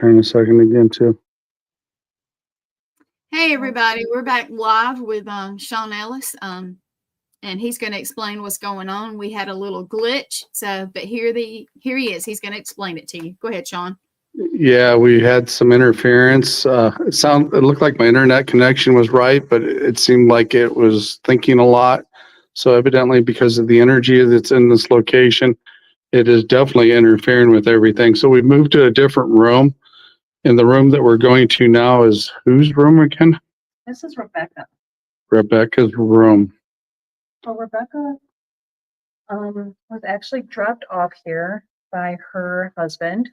Turn a second again too. Hey everybody, we're back live with Sean Ellis, and he's going to explain what's going on. We had a little glitch, but here he is. He's going to explain it to you. Go ahead, Sean. Yeah, we had some interference. It looked like my internet connection was right, but it seemed like it was thinking a lot. So evidently, because of the energy that's in this location, it is definitely interfering with everything. So we moved to a different room. And the room that we're going to now is whose room again? This is Rebecca. Rebecca's room. So Rebecca was actually dropped off here by her husband.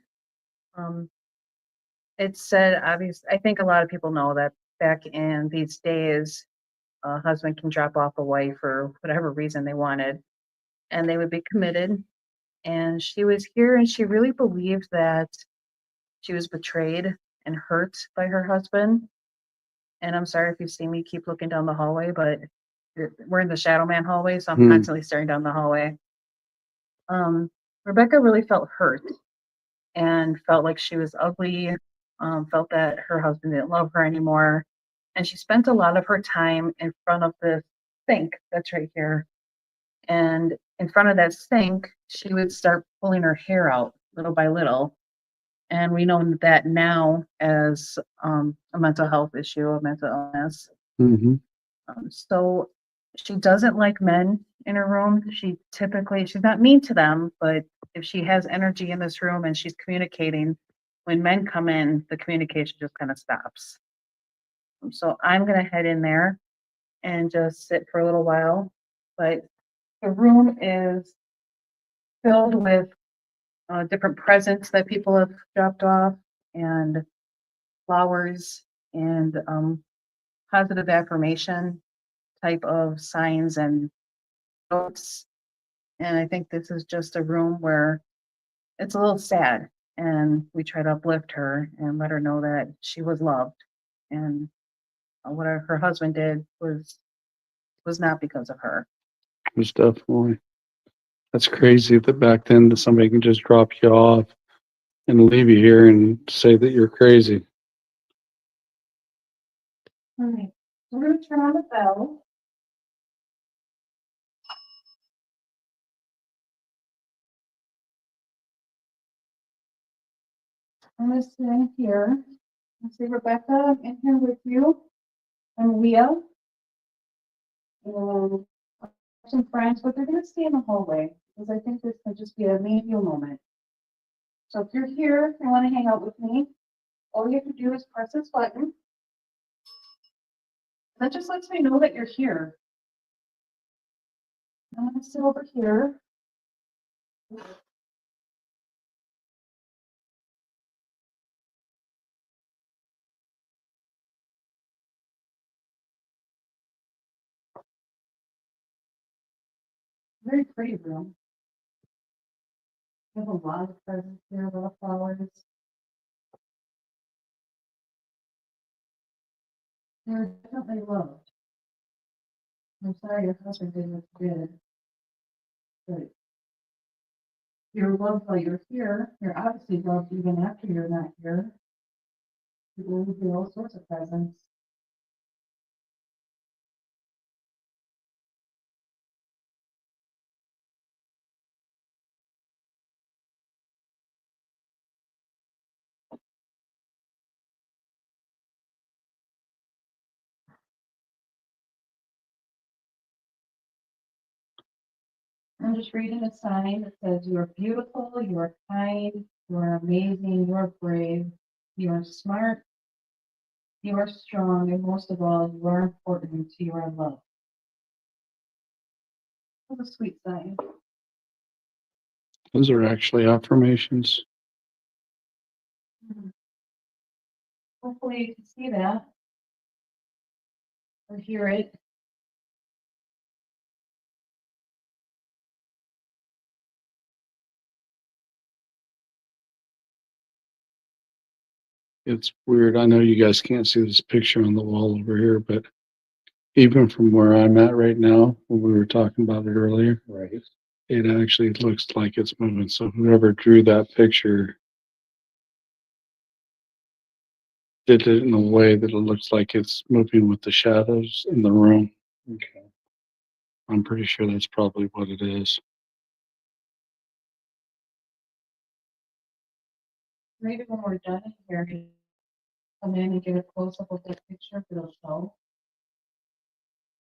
It said, obviously, I think a lot of people know that back in these days, a husband can drop off a wife for whatever reason they wanted, and they would be committed. And she was here, and she really believed that she was betrayed and hurt by her husband. And I'm sorry if you see me keep looking down the hallway, but we're in the Shadow Man hallway, so I'm constantly staring down the hallway. Rebecca really felt hurt and felt like she was ugly, felt that her husband didn't love her anymore. And she spent a lot of her time in front of the sink that's right here. And in front of that sink, she would start pulling her hair out little by little. And we know that now as a mental health issue, a mental illness. Mm-hmm. So she doesn't like men in her room. She's not mean to them, but if she has energy in this room and she's communicating, when men come in, the communication just kind of stops. So I'm going to head in there and just sit for a little while. But the room is filled with different presents that people have dropped off and flowers and positive affirmation type of signs and notes. And I think this is just a room where it's a little sad, and we try to uplift her and let her know that she was loved, and what her husband did was not because of her. It was definitely. That's crazy that back then that somebody can just drop you off and leave you here and say that you're crazy. All right, we're going to turn on the bell. I'm going to sit in here. Let's see, Rebecca, I'm in here with you. And Leah. And some friends, but they're going to stay in the hallway because I think this can just be a medial moment. So if you're here and want to hang out with me, all you have to do is press this button. That just lets me know that you're here. I'm going to sit over here. Very pretty room. We have a lot of presents here, a lot of flowers. You're definitely loved. I'm sorry your husband didn't look good, but you're loved while you're here. You're obviously loved even after you're not here. People will do all sorts of presents. I'm just reading a sign that says you are beautiful, you are kind, you are amazing, you are brave, you are smart, you are strong, and most of all, you are important to your love. What a sweet sign. Those are actually affirmations. Hopefully you can see that or hear it. It's weird. I know you guys can't see this picture on the wall over here, but even from where I'm at right now, when we were talking about it earlier, Right. it actually looks like it's moving. So whoever drew that picture did it in a way that it looks like it's moving with the shadows in the room. Okay. I'm pretty sure that's probably what it is. Maybe when we're done in here, you come in and get a close up of that picture for the show.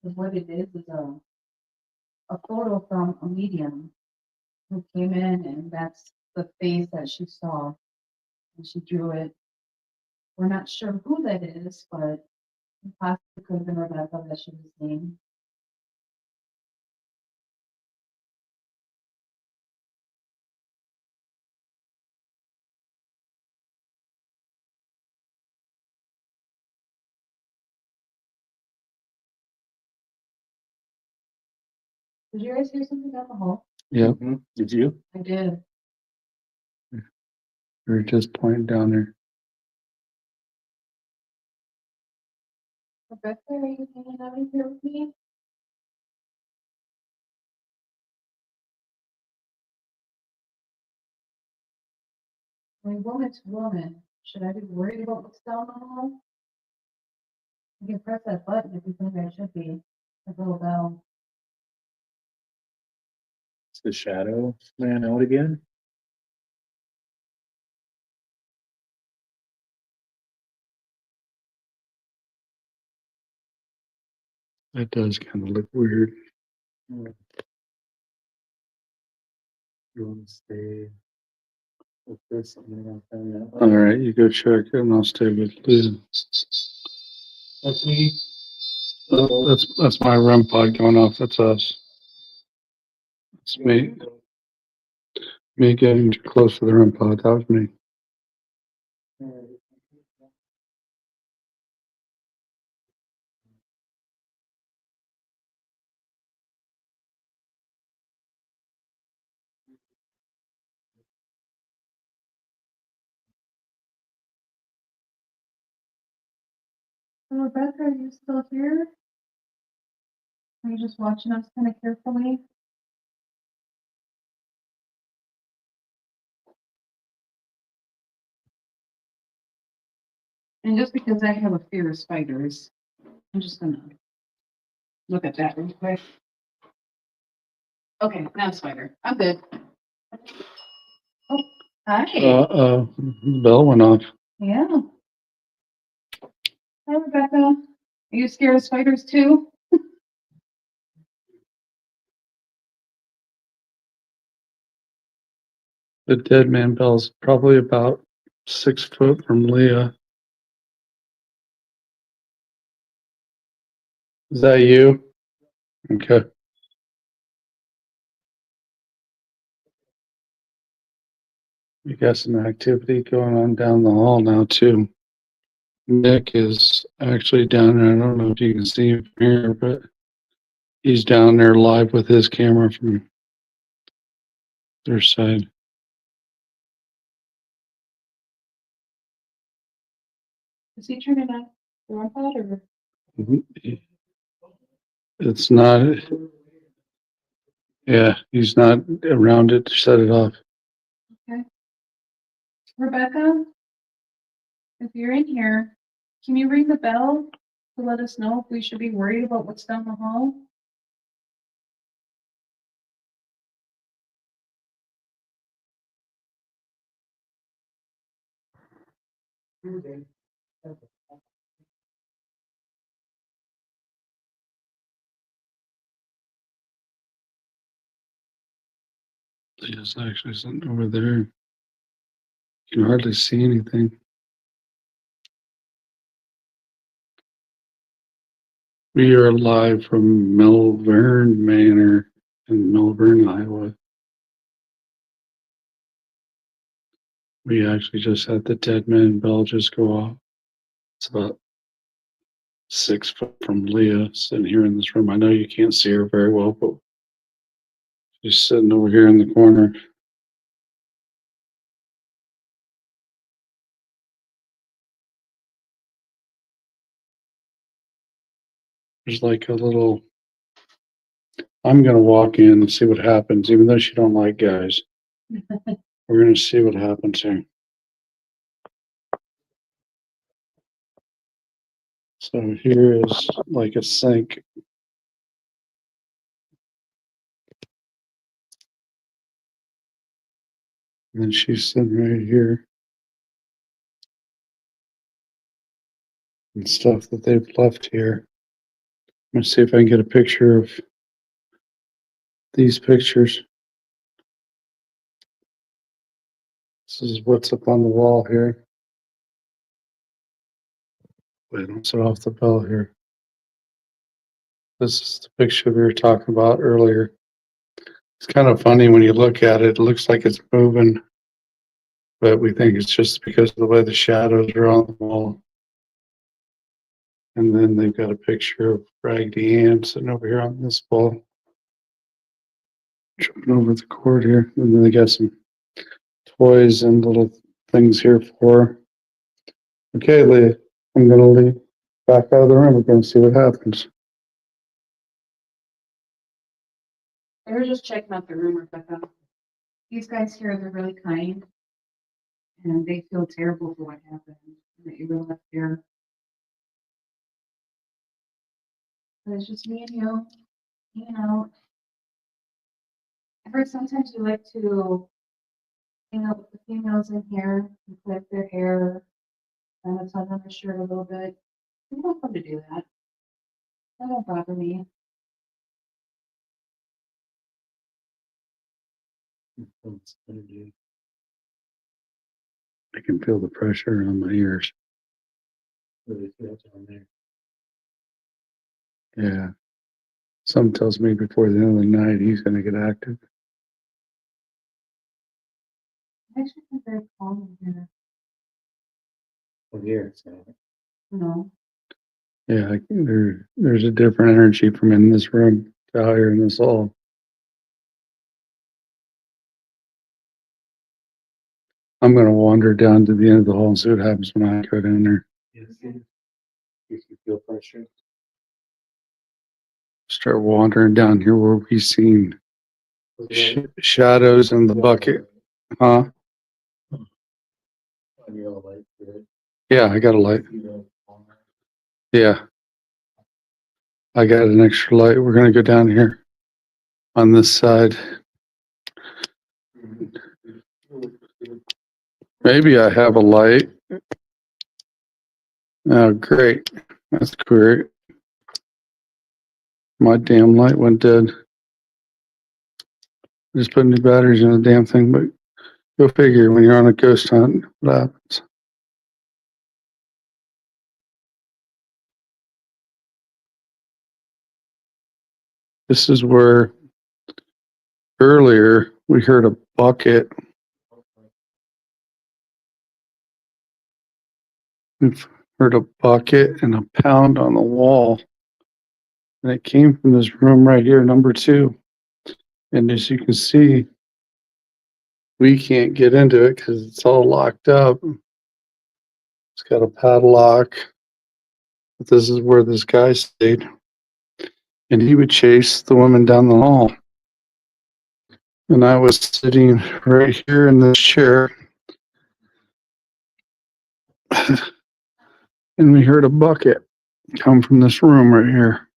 Because what it is a photo from a medium who came in, and that's the face that she saw. And she drew it. We're not sure who that is, but it possibly could have been Rebecca that she was seeing. Did you guys hear something down the hall? Yeah, Mhm. Did you? I did. you're just pointing down there. Rebecca, are you hanging out in here with me? I mean, woman to woman, should I be worried about what's down the hall? You can press that button if you think I should be. A little bell. Is the shadow man out again? That does kind of look weird. You want to stay with this and then I'll find out. All right, you go check it and I'll stay with Liz. That's me. That's my REM pod going off. That's us. It's me. Me getting too close to the REM pod. That was me. Rebecca, are you still here? Are you just watching us kind of carefully? And just because I have a fear of spiders, I'm just gonna look at that real quick. Okay, now spider. I'm good. Oh, hi. The bell went off. Yeah. Hi, Rebecca. Are you scared of spiders too? The dead man bell's probably about 6 foot from Leah. Is that you? Okay. You got some activity going on down the hall now too. Nick is actually down there. I don't know if you can see him from here, but he's down there live with his camera from their side. Is he turning on the iPod or? It's not, yeah, he's not around it to shut it off. Rebecca, if you're in here, can you ring the bell to let us know if we should be worried about what's down the hall? Leah's actually sitting over there. You can hardly see anything. We are live from Malvern Manor in Malvern, Iowa. We actually just had the dead man bell just go off. It's about 6 foot from Leah sitting here in this room. I know you can't see her very well, but she's sitting over here in the corner. There's like a little, I'm gonna walk in and see what happens, even though she don't like guys. We're gonna see what happens here. So here is like a sink. And then she's sitting right here. And stuff that they've left here. Let's see if I can get a picture of these pictures. This is what's up on the wall here. Wait, don't set off the bell here. This is the picture we were talking about earlier. It's kind of funny when you look at it. It looks like it's moving, but we think it's just because of the way the shadows are on the wall. And then they've got a picture of Raggedy Ann sitting over here on this wall. Jumping over the cord here. And then they got some toys and little things here for her. Okay, Leah, I'm gonna leave back out of the room. We're gonna see what happens. They were just checking out the room, Rebecca. These guys here, they're really kind. And they feel terrible for what happened, that you were left here. But it's just me and you, hanging out. I heard sometimes you like to hang out with the females in here and clip their hair, and it's on their shirt a little bit. You're welcome to do that. That won't bother me. I can feel the pressure on my ears. Yeah. Something tells me before the end of the night he's gonna get active. I actually think very calm in here. Here, so. No, Yeah, there's a different energy from in this room to out here in this hall. I'm gonna wander down to the end of the hall and see what happens when I go down there. Yes. You can feel pressure. Start wandering down here where we seen shadows in the bucket. Huh? On your light, good. Yeah, I got a light. Yeah. I got an extra light. We're gonna go down here on this side. Maybe I have a light. Oh, great. That's great. My damn light went dead. Just put new batteries in the damn thing, but go figure when you're on a ghost hunt, what happens? This is where earlier we heard a bucket. We've heard a bucket and a pound on the wall. And it came from this room right here, number 2. And as you can see, we can't get into it because it's all locked up. It's got a padlock. But this is where this guy stayed. And he would chase the woman down the hall. And I was sitting right here in this chair. And we heard a bucket come from this room right here.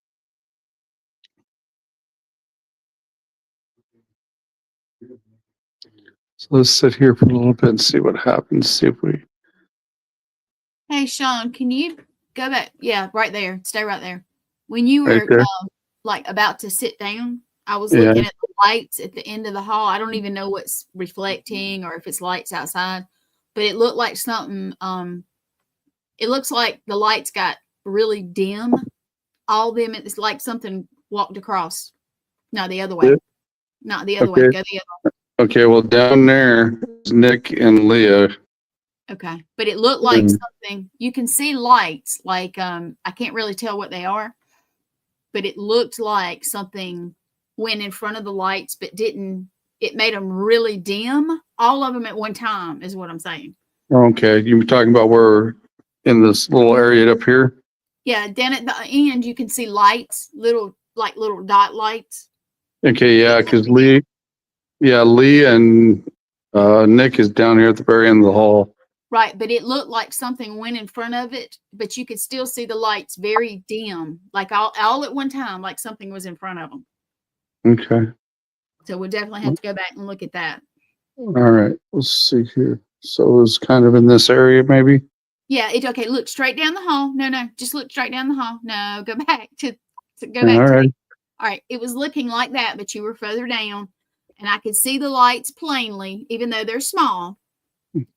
So let's sit here for a little bit and see what happens. See if we. Hey, Sean, can you go back? Yeah, right there. Stay right there. When you Right were there? like about to sit down, I was Yeah. looking at the lights at the end of the hall. I don't even know what's reflecting or if it's lights outside, but it looked like something. It looks like the lights got really dim. All of them, it's like something walked across. No, the other way. Yeah. Not the other way. Okay. Go the other. Okay, well, down there is Nick and Leah. Okay, but it looked like Mm. something. You can see lights. Like I can't really tell what they are, but it looked like something went in front of the lights, but didn't. It made them really dim. All of them at one time is what I'm saying. Okay, you were talking about where in this little area up here? Yeah, down at the end you can see lights, little dot lights. Okay, yeah, because Lee and Nick is down here at the very end of the hall. Right, but it looked like something went in front of it, but you could still see the lights very dim, like all at one time, like something was in front of them. Okay. So we'll definitely have to go back and look at that. All right. Let's see here. So it was kind of in this area, maybe. Yeah, it's okay. Look straight down the hall. No, just look straight down the hall. No, go back to go back All to right. all right. It was looking like that, but you were further down, and I could see the lights plainly, even though they're small.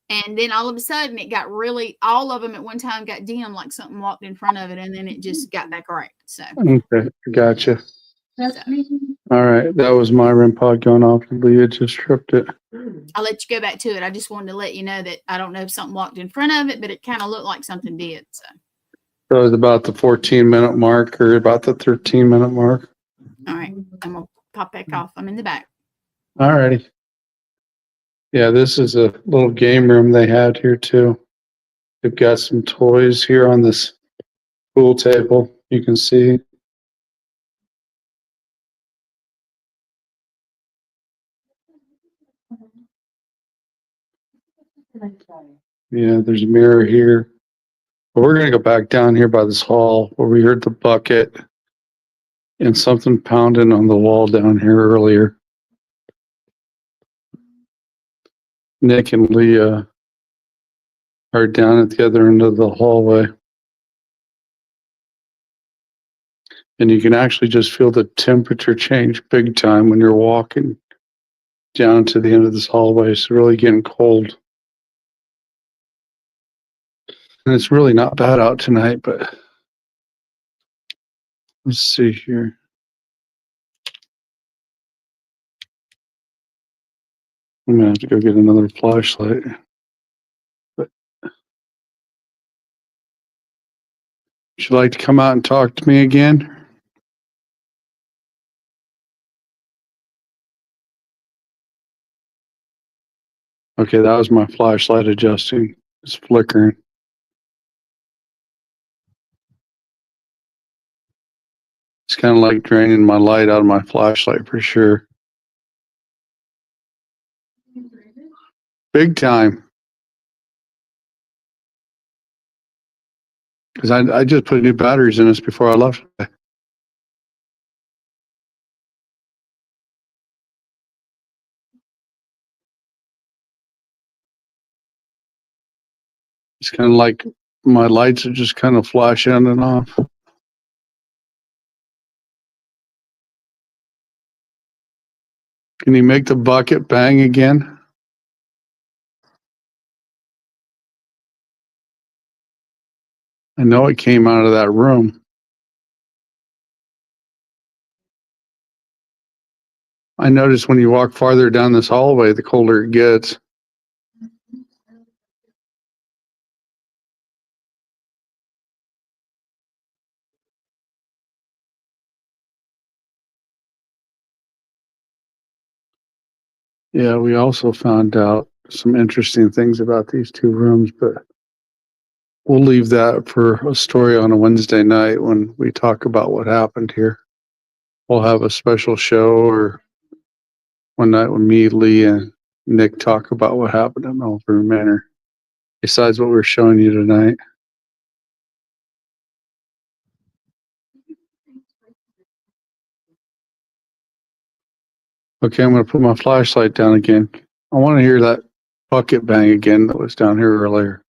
And then all of a sudden, it got really, all of them at one time got dim, like something walked in front of it, and then it just got back right. So, Okay. Gotcha. so All right. That was my REM pod going off. Leah just tripped it. I'll let you go back to it. I just wanted to let you know that I don't know if something walked in front of it, but it kind of looked like something did. So, So it was about the 14-minute mark or about the 13-minute mark. all right, I'm gonna pop back off. I'm in the back. All righty. Yeah, this is a little game room they had here too. They've got some toys here on this pool table. You can see. Yeah, there's a mirror here. But we're gonna go back down here by this hall where we heard the bucket and something pounding on the wall down here earlier. Nick and Leah are down at the other end of the hallway. And you can actually just feel the temperature change big time when you're walking down to the end of this hallway. It's really getting cold. And it's really not bad out tonight, but let's see here. I'm gonna have to go get another flashlight. But would you like to come out and talk to me again? Okay, that was my flashlight adjusting. It's flickering. It's kind of like draining my light out of my flashlight for sure. Big time. Because I just put new batteries in this before I left. It's kind of like my lights are just kind of flash on and off. Can you make the bucket bang again? I know it came out of that room. I noticed when you walk farther down this hallway, the colder it gets. Yeah, we also found out some interesting things about these two rooms, but we'll leave that for a story on a Wednesday night when we talk about what happened here. We'll have a special show or one night when me, Lee, and Nick talk about what happened at Malvern Manor, besides what we're showing you tonight. Okay, I'm going to put my flashlight down again. I want to hear that bucket bang again that was down here earlier.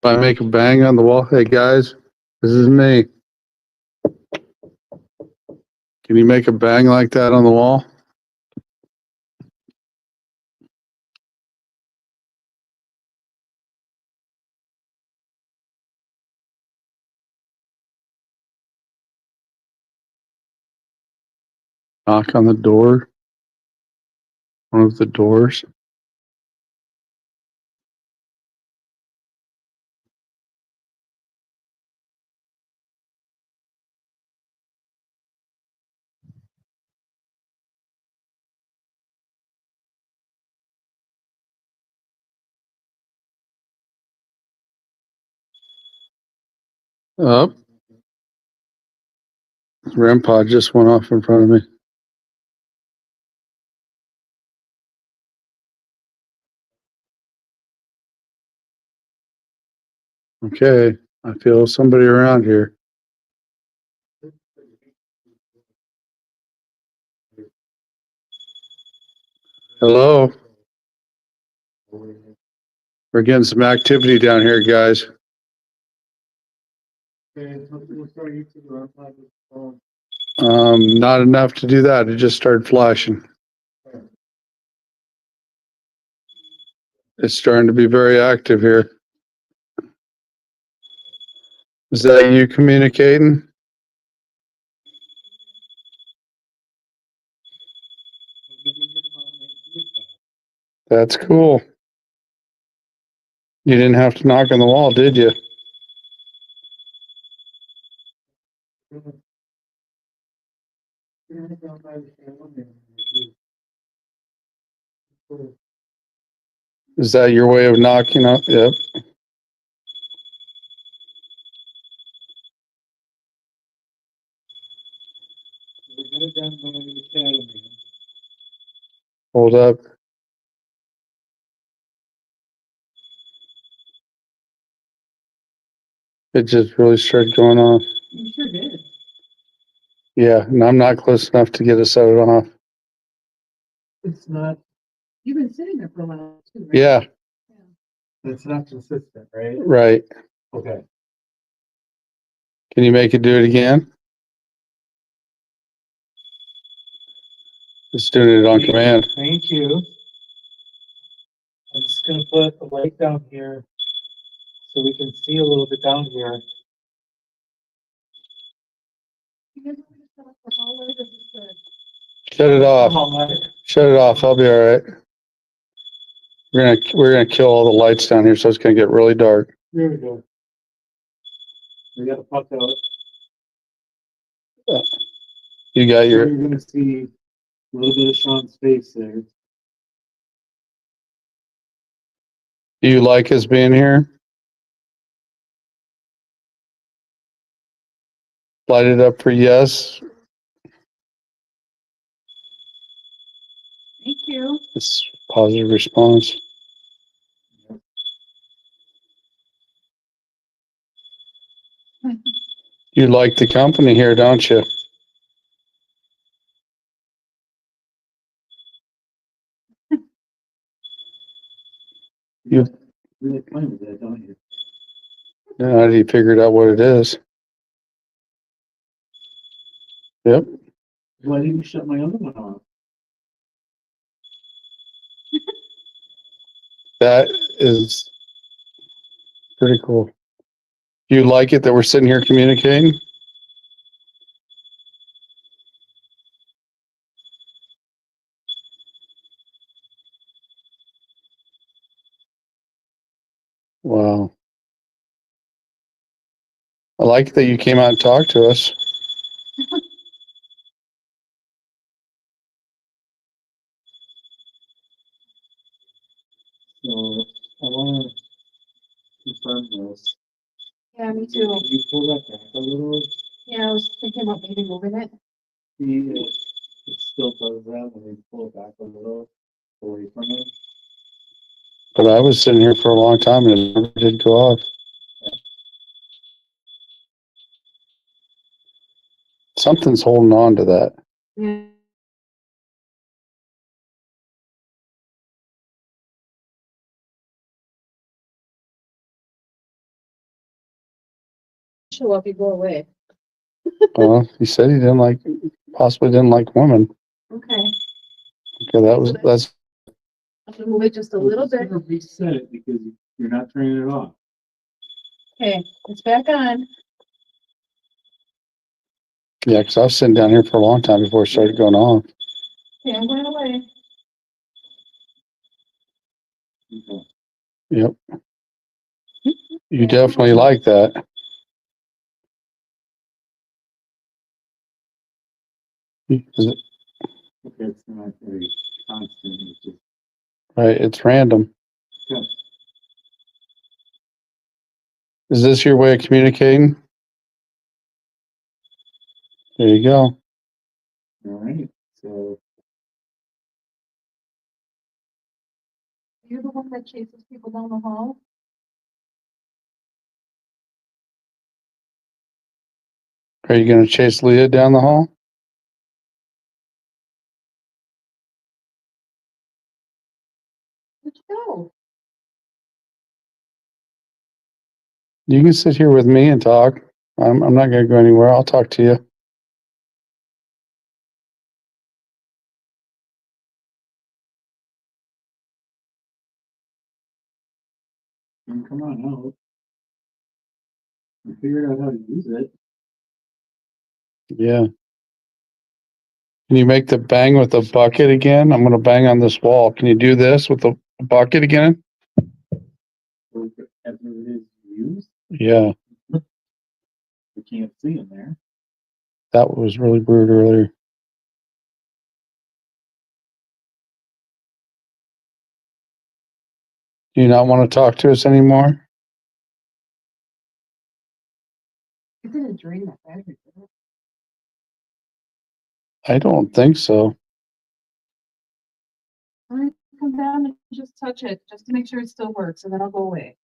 If I make a bang on the wall, hey guys, this is me. Can you make a bang like that on the wall? Knock on the door. One of the doors. Up. REM pod just went off in front of me. Okay, I feel somebody around here. Hello? We're getting some activity down here, guys. Not enough to do that. It just started flashing. It's starting to be very active here. Is that you communicating? That's cool. You didn't have to knock on the wall, did you? Is that your way of knocking up? Yep. Hold up. It just really started going on. You sure did. Yeah, and I'm not close enough to get it set it off. It's not, You've been sitting there for a while too, right? Yeah, it's not consistent, right? right. Okay. Can you make it do it again? It's doing it on command. Thank you. I'm just gonna put a light down here so we can see a little bit down here. Shut it off. Shut it off. I'll be all right. We're gonna kill all the lights down here, so it's gonna get really dark. There we go. We got a puck out. You got You're your. gonna see a little bit of Sean's face there. Do you like us being here? Light it up for yes. Thank you. It's positive response. You like the company here, don't you? You really fun with that, don't you? Now you figured out what it is. Yep. Why didn't you shut my other one off? That is pretty cool. You like it that we're sitting here communicating? Wow. I like that you came out and talked to us. So I wanna confirm this. Yeah, me Can too. you pull that back a little? Yeah, I was thinking about maybe moving it. See if it still does that when we pull it back a little away from it. But I was sitting here for a long time and it never did go off. Something's holding on to that. Yeah. Show up, you go away. Well, he said he possibly didn't like women. Okay. Okay, that's I'm gonna move it just a little bit. Reset it because you're not turning it off. Okay, it's back on. yeah, because I was sitting down here for a long time before it started going off. Okay, I'm going away. Okay. Yep. You definitely like that. Is it- Okay, it's not very constant. It's just, Right, it's random. okay. Is this your way of communicating? There you go. All right, so You're the one that chases people down the hall? Are you gonna chase Leah down the hall? Where'd you go? You can sit here with me and talk. I'm not gonna go anywhere. I'll talk to you. come on out. I figured out how to use it. Yeah. Can you make the bang with the bucket again? I'm gonna bang on this wall. Can you do this with the bucket again? As it is used, Yeah, we can't see in there. that was really weird earlier. Do you not want to talk to us anymore? You didn't drain that battery, did it? I don't think so. All right, come down and just touch it, just to make sure it still works, and then I'll go away.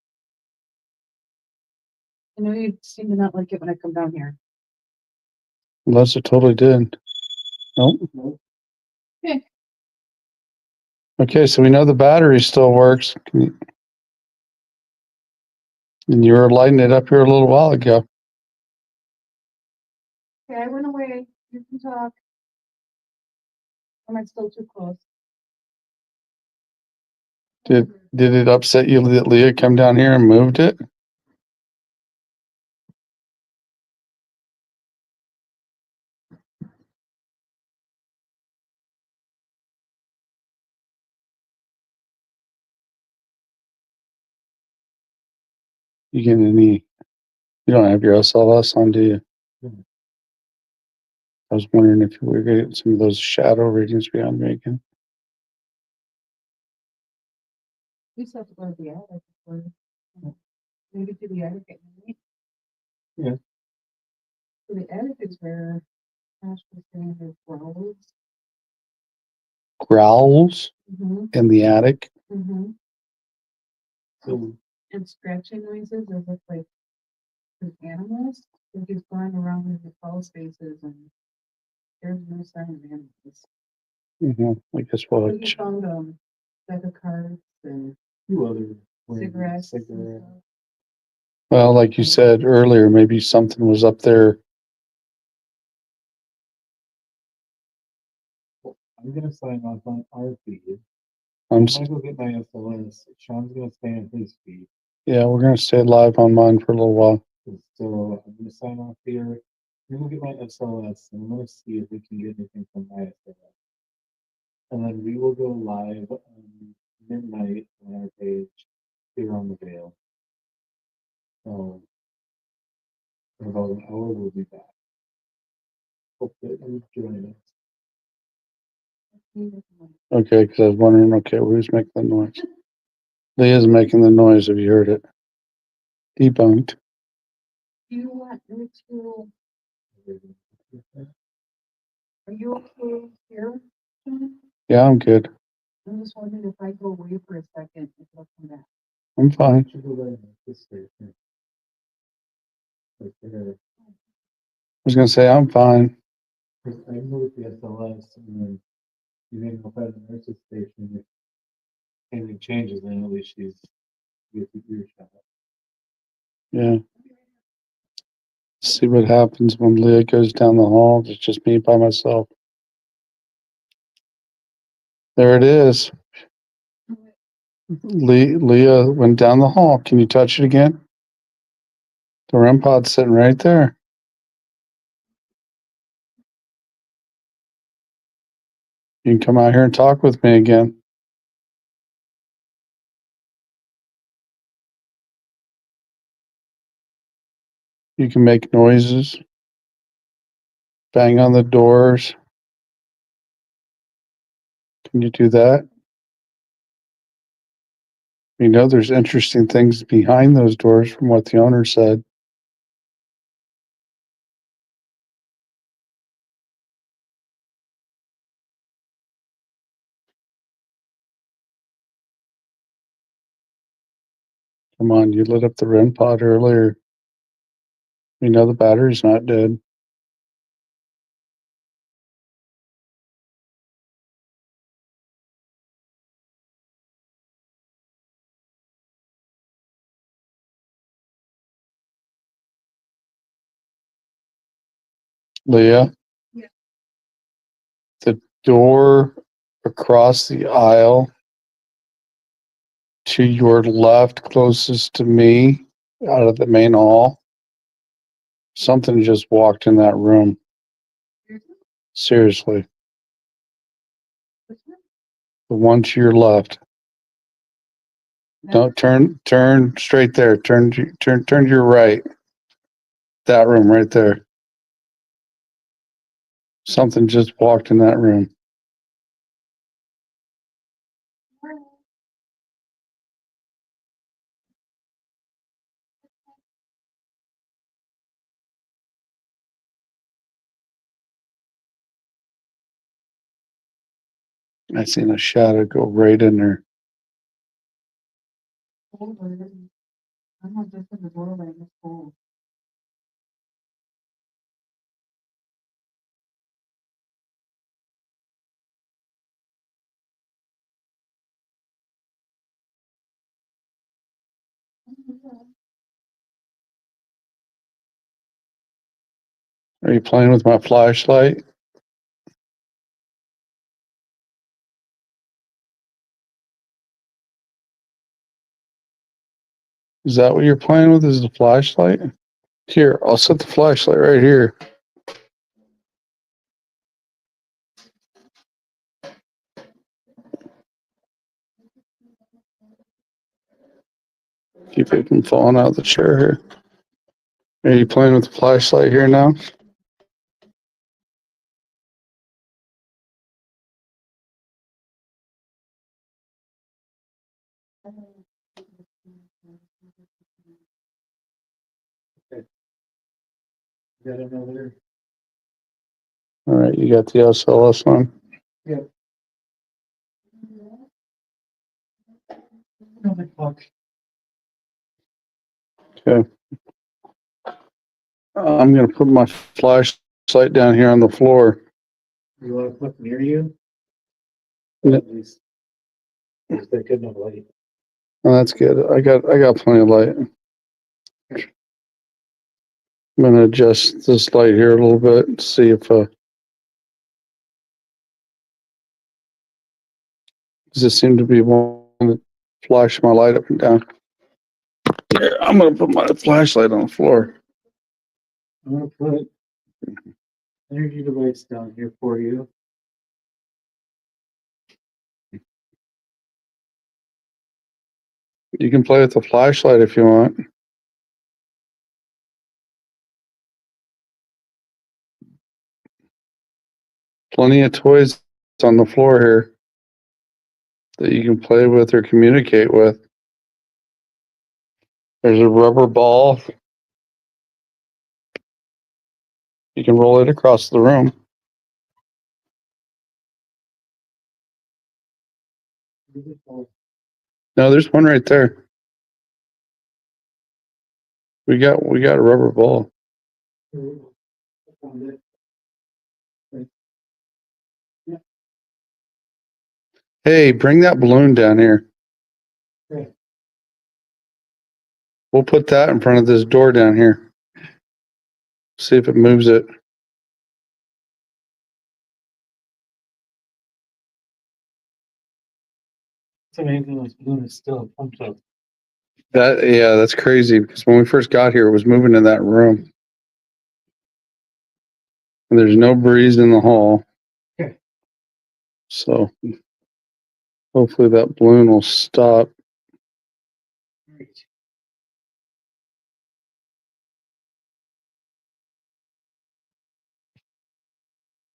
I know you seem to not like it when I come down here. Unless it totally did. Nope. Nope. Okay. Okay, so we know the battery still works. And you were lighting it up here a little while ago. Okay, I went away. You can talk. Am I still too close? Did it upset you that Leah come down here and moved it? You get any? You don't have your SLS on, do you? Mhm. I was wondering if we were getting some of those shadow readings we had making. We still have to go to the attic before. Maybe to the attic at night. Yeah. So the attic is where Ash was saying her growls. Growls Mm-hmm. in the attic. Mm-hmm. So And scratching noises as if like there's animals. So he's going around in the crawl spaces and there's no sign of animals. I guess we'll So he found deck of cards and few other cigarettes. and cigarette. stuff. well, like you said earlier, maybe something was up there. I'm gonna sign off on our feed. I'm I'm s- gonna go get my SLS. Sean's gonna stay on his feed. yeah, we're gonna stay live on mine for a little while. So I'm gonna sign off here. I'm gonna get my SLS and I'm gonna see if we can get anything from my SLS. And then we will go live midnight on our page here on the Vale. So in about an hour we'll be back. Hope that you join us. Okay, because I was wondering, okay, who's making the noise? Leah's making the noise. Have you heard it? Debunked. Do you want me to, are you okay here? Jen? Yeah, I'm good. I'm just wondering if I go away for a second, if it'll come back. I'm fine. Should go right in this station. Right there. I was gonna say I'm fine. Cause I can go with the SLS and then you may go by the nurse's station if anything changes, then at least she's with the ear shot. Yeah. See what happens when Leah goes down the hall. It's just me by myself. There it is. Leah went down the hall. Can you touch it again? The REM pod's sitting right there. You can come out here and talk with me again. You can make noises, bang on the doors. Can you do that? You know, there's interesting things behind those doors from what the owner said. Come on, you lit up the REM pod earlier. You know the battery's not dead. Leah? Yeah. The door across the aisle to your left, closest to me, out of the main hall. Something just walked in that room. Seriously. The one to your left. Don't turn straight there. Turn to your right. That room right there. Something just walked in that room. I seen a shadow go right in there. I'm not just in the doorway, it's cold. Are you playing with my flashlight? Is that what you're playing with? Is the flashlight? Here, I'll set the flashlight right here. Keep it from falling out of the chair here. Are you playing with the flashlight here now? Got another. All right, you got the SLS on. Yep. Oh my fuck. Okay. I'm gonna put my flashlight down here on the floor. You want to put near you? Yeah. At least. There's that good enough light. Oh, that's good. I got plenty of light. I'm gonna adjust this light here a little bit, see if does this seem to be one that flash my light up and down. Here, I'm gonna put my flashlight on the floor. I'm gonna put energy device down here for you. You can play with the flashlight if you want. Plenty of toys on the floor here that you can play with or communicate with. There's a rubber ball. You can roll it across the room. No, there's one right there. We got a rubber ball. Hey, bring that balloon down here. Okay. We'll put that in front of this door down here. See if it moves it. It's amazing this balloon is still pumped up. That's crazy because when we first got here, it was moving in that room. And there's no breeze in the hall. Okay. So hopefully that balloon will stop.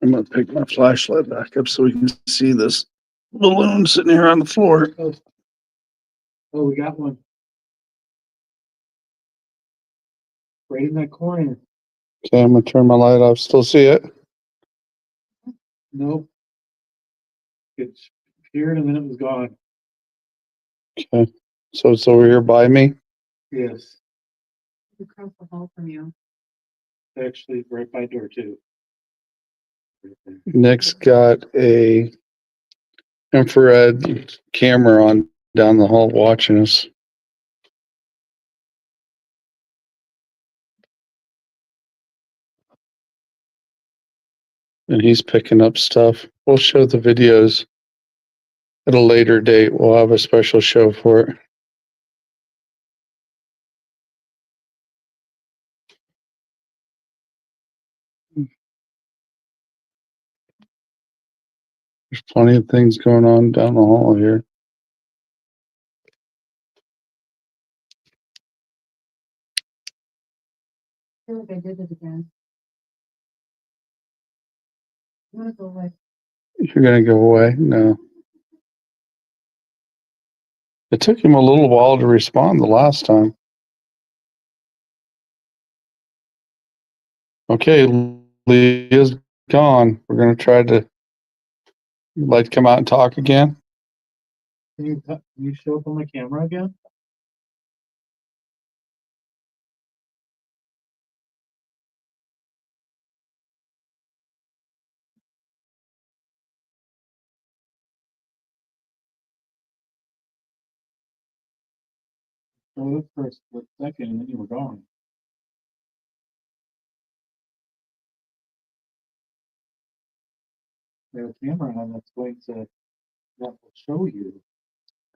I'm gonna pick my flashlight back up so we can see this balloon sitting here on the floor. Oh, we got one. Right in that corner. Okay, I'm gonna turn my light off. Still see it? Nope. It appeared and then it was gone. Okay. So it's over here by me. Yes, Across the hall from you. actually, right by door two. Right there. Nick's got a infrared camera on down the hall watching us. And he's picking up stuff. We'll show the videos at a later date. We'll have a special show for it. There's plenty of things going on down the hall here. I feel like I did it again. I'm gonna go away. You're gonna go away? No. It took him a little while to respond the last time. Okay, Lee is gone. We're gonna try to like come out and talk again. Can you show up on my camera again? Show up for a split second and then you were gone. There's a camera on that's going to that will show you.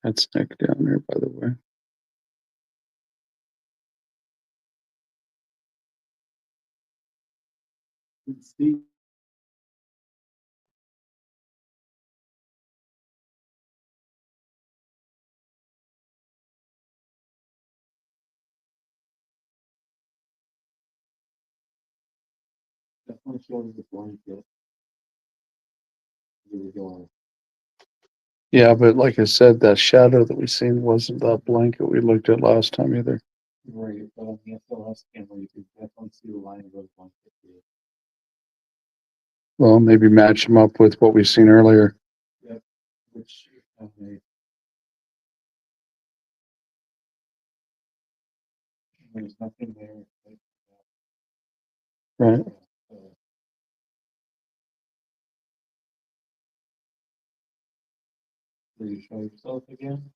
That's Nick down there, by the way. Let's see. Definitely shows the blanket. Here we go. Yeah, but like I said, that shadow that we seen wasn't that blanket we looked at last time either. Right, but on the SLS camera, you can definitely see the line of those blanket here. Well, maybe match them up with what we seen earlier. Which there's nothing there. Like, Right. Will you show yourself again?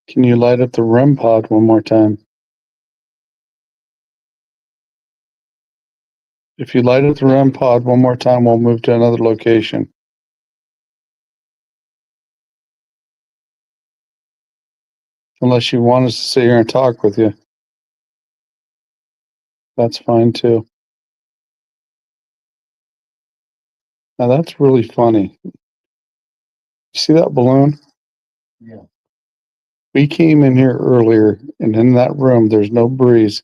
Can you light up the REM pod one more time? If you light up the REM pod one more time, we'll move to another location. Unless you want us to sit here and talk with you. That's fine too. Now that's really funny. You see that balloon? Yeah. We came in here earlier and in that room, there's no breeze.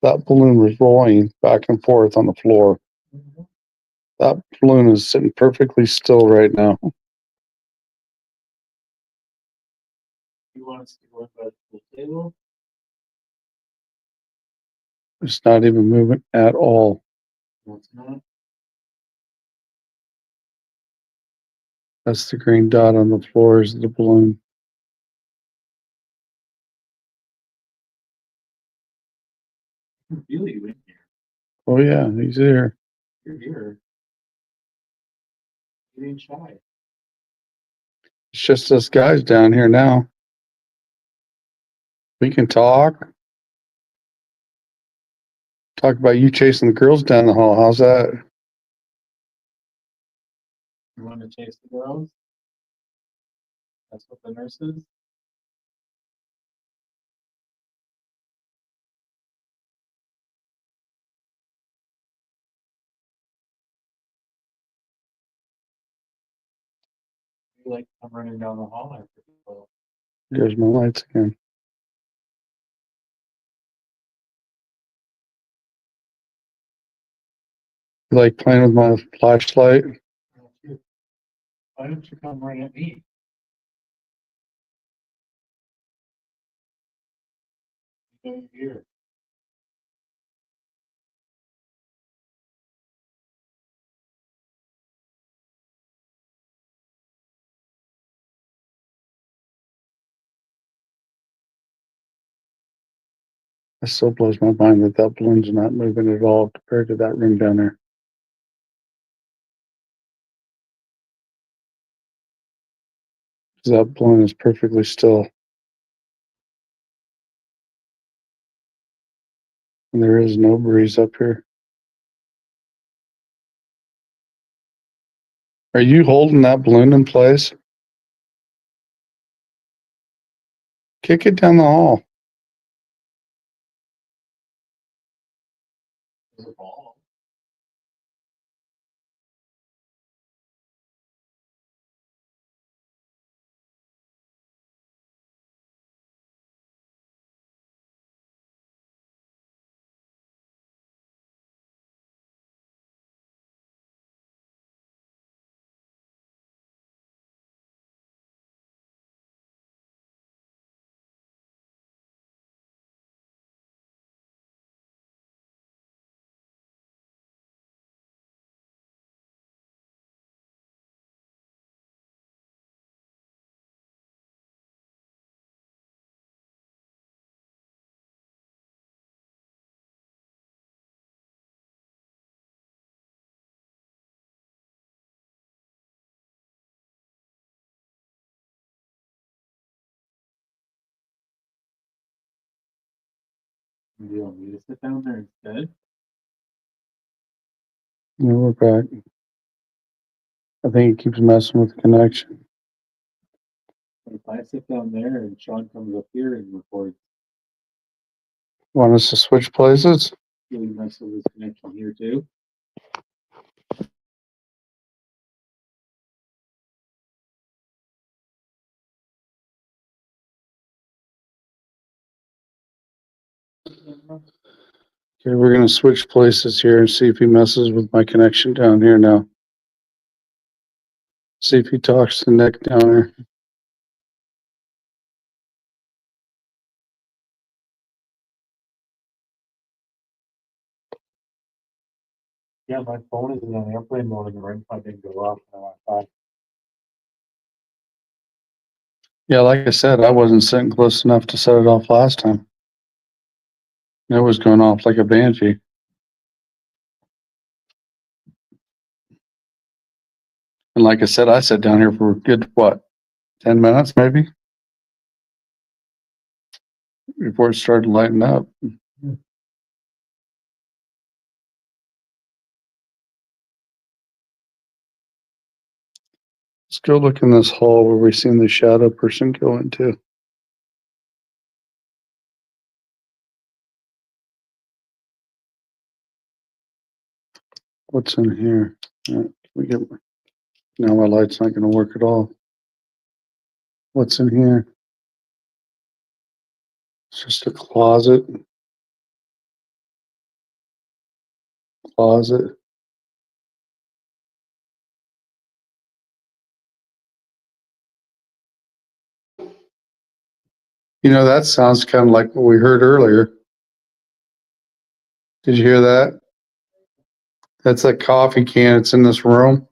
That balloon was rolling back and forth on the floor. That balloon is sitting perfectly still right now. You want us to go by the pool table? It's not even moving at all. No, it's not. That's the green dot on the floor is the balloon. I can feel you in here. Oh yeah, he's here. You're here. You ain't shy. It's just us guys down here now. We can talk. Talk about you chasing the girls down the hall. How's that? You want to chase the girls? That's what the nurse is? You like come running down the hall after people. There's my lights again. You like playing with my flashlight? Why don't you come right at me? You're here. It still blows my mind that that balloon's not moving at all compared to that room down there. 'Cause that balloon is perfectly still. And there is no breeze up here. Are you holding that balloon in place? Kick it down the hall. There's a ball. Do you want me to sit down there instead? No, we're back. I think it keeps messing with the connection. But if I sit down there and Sean comes up here and records, Want us to switch places? will he mess with his connection here too? Okay, we're gonna switch places here and see if he messes with my connection down here now. See if he talks to Nick down there. Yeah, my phone is on airplane mode and the ring light didn't go off and I thought, Yeah, like I said, I wasn't sitting close enough to set it off last time. It was going off like a banshee. And like I said, I sat down here for a good, what, 10 minutes maybe? Before it started lighting up. Let's go look in this hall where we seen the shadow person go into. What's in here? We get, now my light's not gonna work at all. What's in here? It's just a closet. Closet. You know, that sounds kind of like what we heard earlier. Did you hear that? That's a coffee can. It's in this room.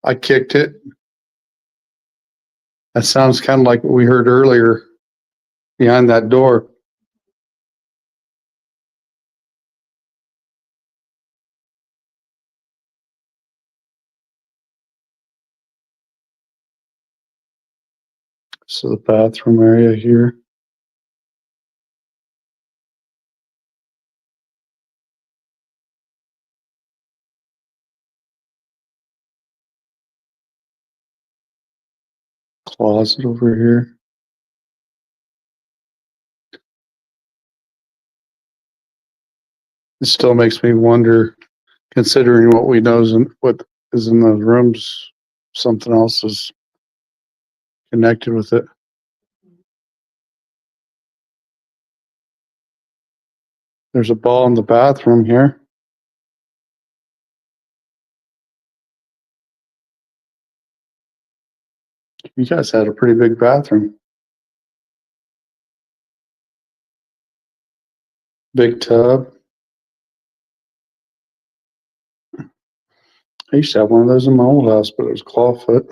I kicked it. That sounds kind of like what we heard earlier behind that door. So the bathroom area here. Closet over here. It still makes me wonder, considering what we know is what is in those rooms, something else is connected with it. There's a ball in the bathroom here. You guys had a pretty big bathroom. Big tub. I used to have one of those in my old house, but it was clawfoot.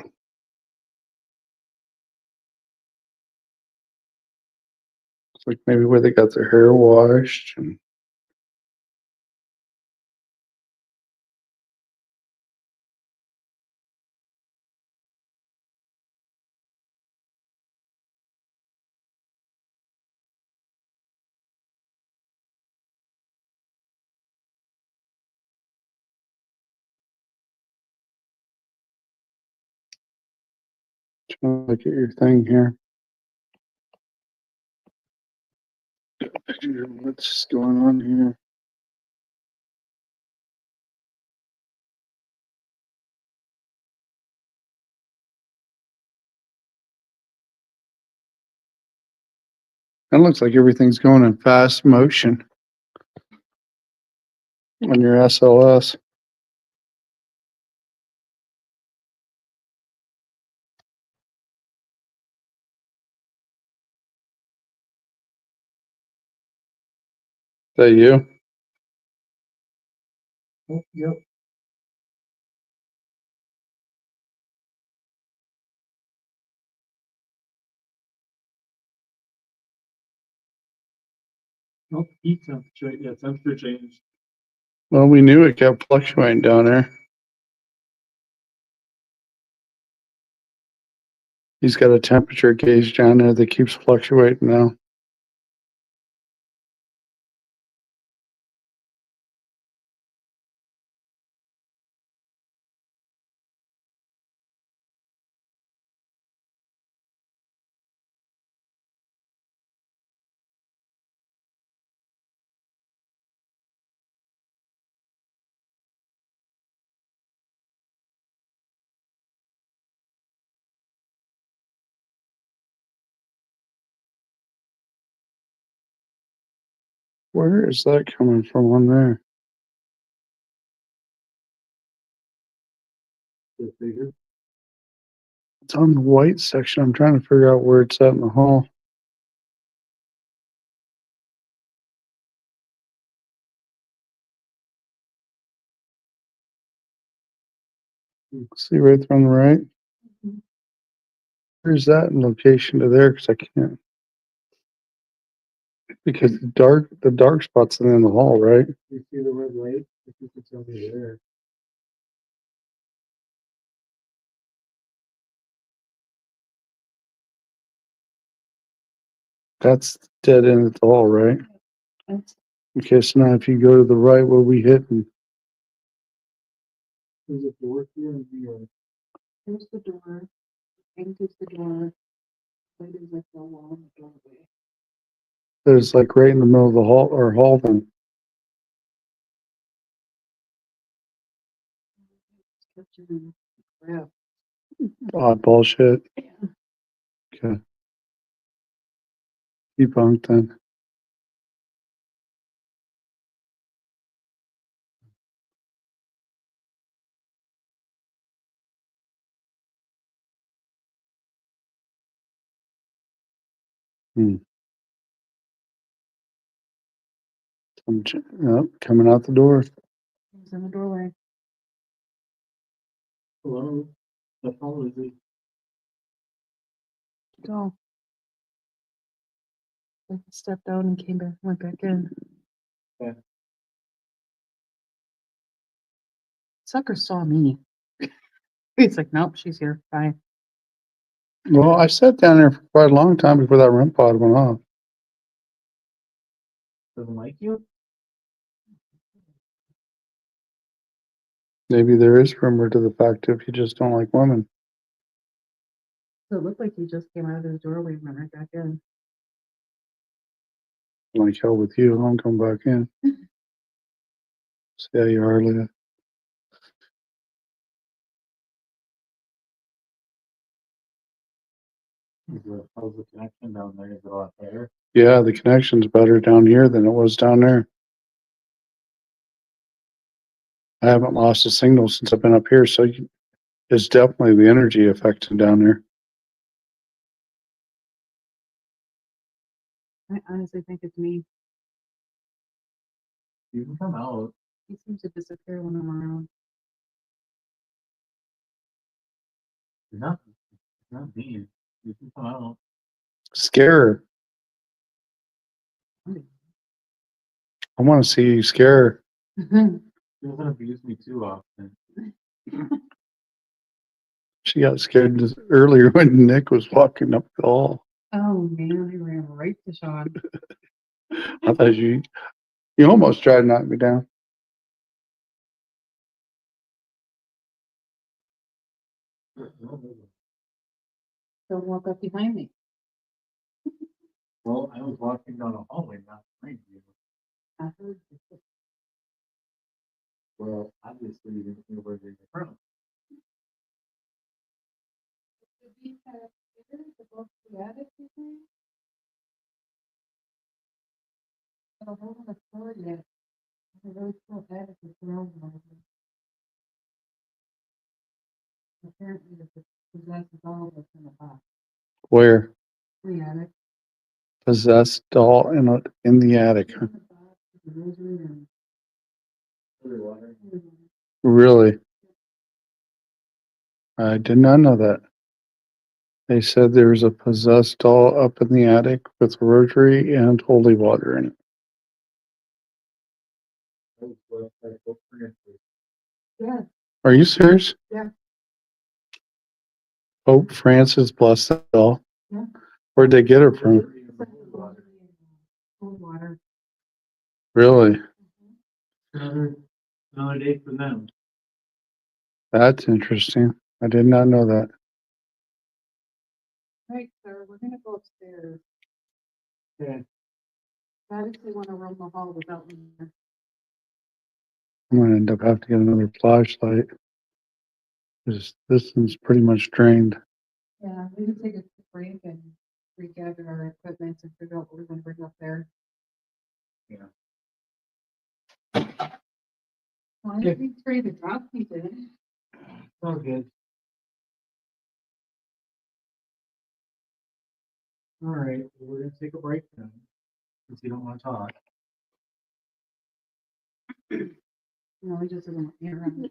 Like maybe where they got their hair washed and trying to look at your thing here. What's going on here? It looks like everything's going in fast motion on your SLS. Is that you? Oh, yep. Nope, heat temperature, yeah, temperature change. Well, we knew it kept fluctuating down there. He's got a temperature gauge down there that keeps fluctuating now. Where is that coming from on there? The figure. It's on the white section. I'm trying to figure out where it's at in the hall. See right there on the right? Where's that in location to there? Because I can't. Because the dark spot's in the hall, right? You see the red light? If you could tell me there. That's dead end at the hall, right? It's- Okay, so now if you go to the right, what are we hitting? There's a door here and here. Here's the door. Pink is the door. White is like the wall in the doorway. It's like right in the middle of the hall or hall then. Kitchen and crap. Odd bullshit. Okay. Debunked then. Hmm. Yep, coming out the door. He's in the doorway. Hello? The hall is it? Go. I stepped out and came back, went back in. Yeah. Sucker saw me. He's like, nope, she's here. Bye. Well, I sat down there for quite a long time before that REM pod went off. Doesn't like you? Maybe there is rumor to the fact if you just don't like women. So it looked like he just came out of his doorway and went right back in. Like hell with you, I'm coming back in. See how you are, Leah. How's the connection down there? Is it a lot better? Yeah, the connection's better down here than it was down there. I haven't lost a signal since I've been up here, so it's definitely the energy affected down there. I honestly think it's me. You can come out. He seems to disappear when I'm around. You're not mean. You can come out. Scare her. I want to see you scare her. She doesn't abuse me too often. She got scared earlier when Nick was walking up the hall. Oh, man, I ran right to Sean. I thought you almost tried to knock me down. Don't walk up behind me. Well, I was walking down a hallway, not behind you. I heard you. Well, obviously you didn't hear where they were from. Apparently, the possesses all of us in the box. Where? The attic. Possessed doll in the attic. Huh? Really? I did not know that. They said there was a possessed doll up in the attic with rosary and holy water in it. Yeah. Are you serious? Yeah. Pope Francis blessed that doll. Yeah. Where'd they get her from? Cold water. Really? Another day for them. That's interesting. I did not know that. Right, sir, we're gonna go upstairs. Okay. Obviously wanna roam the hall without me. I'm gonna end up having to get another flashlight. This one's pretty much drained. Yeah, we can take a break and regather our equipment and figure out what we're gonna bring up there. Yeah. Why did we trade the drop pieces? Oh, good. All right, well, we're gonna take a break then, since you don't want to talk. No, we just didn't hear him.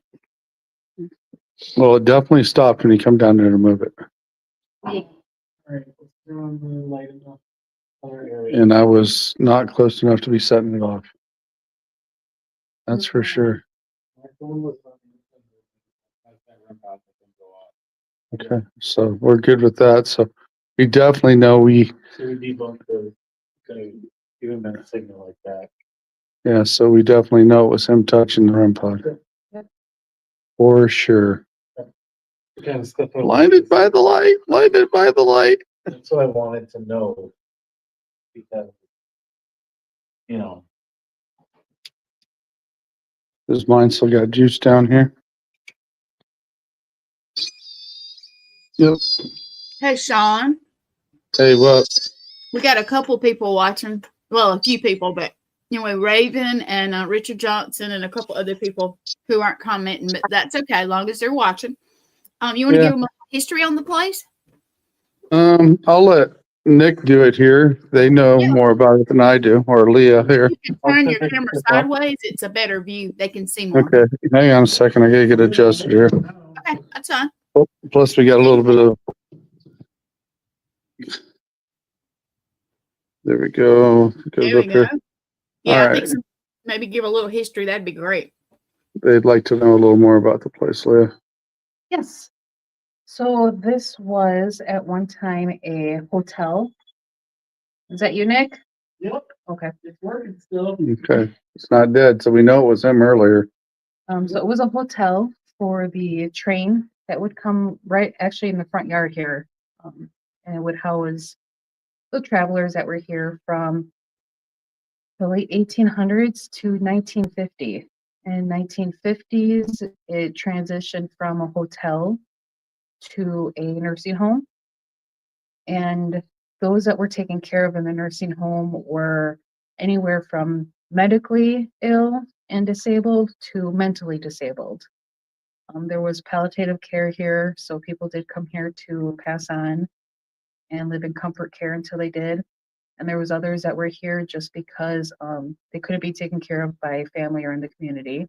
Well, it definitely stopped when you come down there to move it. All right, let's turn on the light in the other area. And I was not close enough to be setting it off. That's for sure. My phone was on that room out, that didn't go off. Okay, so we're good with that. So we definitely know So we debunked even that signal like that. so we definitely know it was him touching the REM pod. Yep. For sure. Kind of stuff. Blinded by the light, blinded by the light. That's what I wanted to know. Because, you know, Does mine still got juice down here? Yep. Hey, Sean, Hey, what? we got a couple people watching. Well, a few people, but anyway, Raven and Richard Johnson and a couple other people who aren't commenting, but that's okay, as long as they're watching. You want to Yeah. give them a history on the place? I'll let Nick do it here. They know more about it than I do, or Leah here. You can turn your camera sideways. It's a better view. They can see more. Okay, hang on a second. I gotta get adjusted here. Okay, that's fine. Plus, we got a little bit of. There we go. Goes There we up here. go. Yeah, I All think right. maybe give a little history. That'd be great. They'd like to know a little more about the place, Leah. Yes. So this was at one time a hotel. Is that you, Nick? yep, Okay. it's working still. Okay, it's not dead, so we know it was him earlier. So it was a hotel for the train that would come right actually in the front yard here. And it would house the travelers that were here from the late 1800s to 1950. In 1950s, it transitioned from a hotel to a nursing home. And those that were taken care of in the nursing home were anywhere from medically ill and disabled to mentally disabled. There was palliative care here, so people did come here to pass on and live in comfort care until they did. And there was others that were here just because they couldn't be taken care of by family or in the community.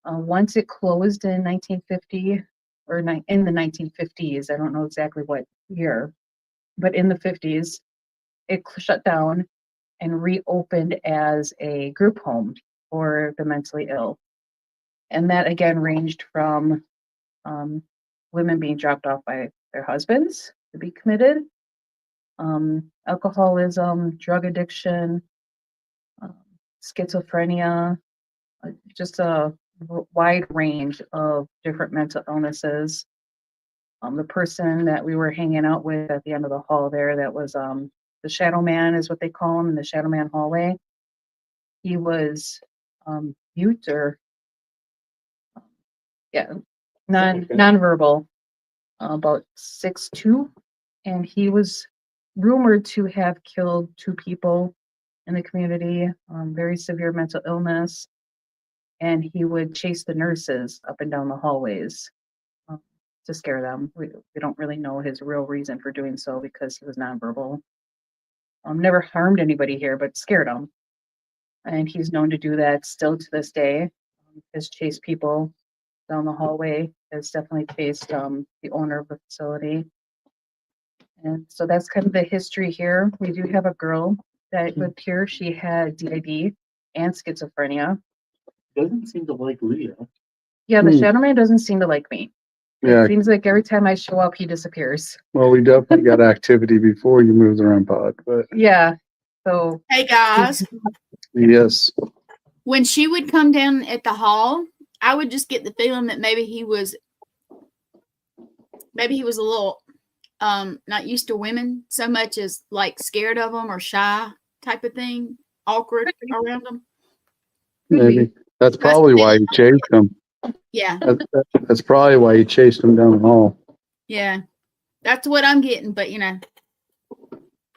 Once it closed in 1950 or in the 1950s, I don't know exactly what year, but in the 50s, it shut down. and reopened as a group home for the mentally ill. And that again ranged from women being dropped off by their husbands to be committed, alcoholism, drug addiction, um, schizophrenia, just a wide range of different mental illnesses. The person that we were hanging out with at the end of the hall there, that was the shadow man, is what they call him in the shadow man hallway. He was mute or nonverbal, about 6'2", and he was rumored to have killed 2 people in the community, very severe mental illness, and he would chase the nurses up and down the hallways to scare them. We don't really know his real reason for doing so because he was nonverbal. Never harmed anybody here, but scared them. And he's known to do that still to this day. Has chased people down the hallway, has definitely chased the owner of the facility. And so that's kind of the history here. We do have a girl that lived here. She had DID and schizophrenia. Doesn't seem to like Leah. Yeah, the shadow man doesn't seem to like me. Yeah. It seems like every time I show up, he disappears. Well, we definitely got activity before you moved the REM pod, but Yeah. So Hey guys, yes. when she would come down at the hall, I would just get the feeling that maybe he was a little not used to women so much as like scared of them or shy type of thing, awkward around them. Maybe. That's probably why he chased him. Yeah, That's probably why he chased him down the hall. yeah, that's what I'm getting. But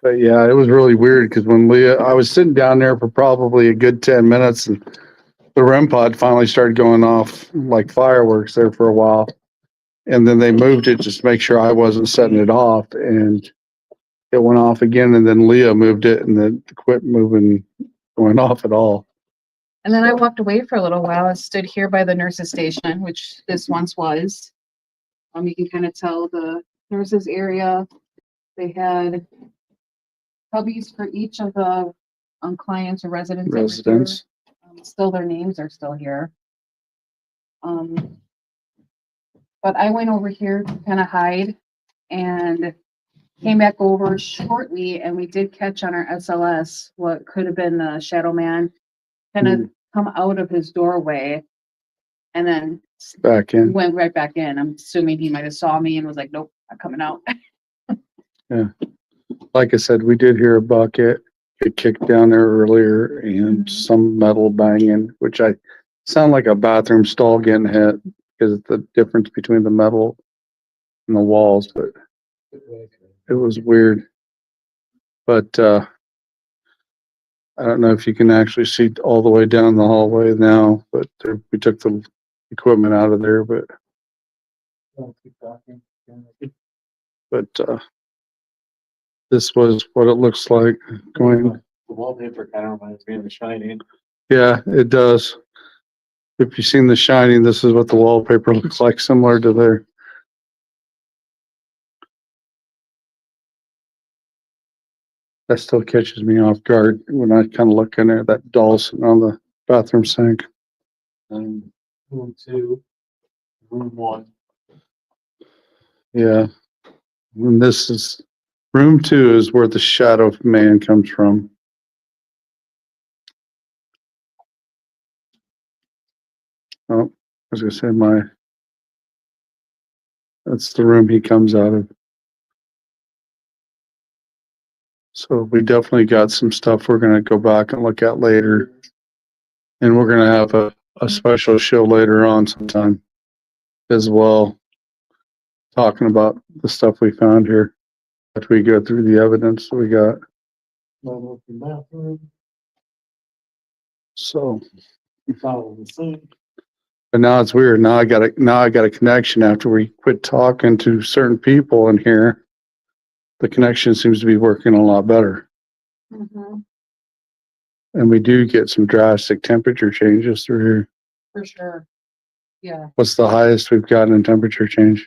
But yeah, it was really weird because when I was sitting down there for probably a good 10 minutes and the REM pod finally started going off like fireworks there for a while. And then they moved it just to make sure I wasn't setting it off. And it went off again. And then Leah moved it and then quit moving, going off at all. and then I walked away for a little while and stood here by the nurses station, which this once was. You can kind of tell the nurses area. They had cubbies for each of the clients or residents. that were here. Residents. Still, their names are still here. But I went over here to kind of hide and came back over shortly, and we did catch on our SLS what could have been the shadow man kind of come out of his doorway and then Back in. went right back in. I'm assuming he might have saw me and was like, nope, I'm coming out. Yeah. Like I said, we did hear a bucket get kicked down there earlier and some metal banging, which I sound like a bathroom stall getting hit because of the difference between the metal and the walls, but it was weird. But I don't know if you can actually see all the way down the hallway now, but we took the equipment out of there, but this was what it looks like going. The wallpaper kind of reminds me of The Shining. Yeah, it does. If you've seen The Shining, this is what the wallpaper looks like, similar to there. That still catches me off guard when I kind of look in there, that doll sitting on the bathroom sink. Room 2, room 1. Yeah. And this is, room 2 is where the shadow man comes from. Oh, I was gonna say that's the room he comes out of. So we definitely got some stuff we're gonna go back and look at later. And we're gonna have a special show later on sometime as well, talking about the stuff we found here after we go through the evidence we got. Bathroom. So, You follow the sink. but now it's weird. Now I got a connection after we quit talking to certain people in here. The connection seems to be working a lot better. And we do get some drastic temperature changes through here. For sure. Yeah. What's the highest we've gotten in temperature change?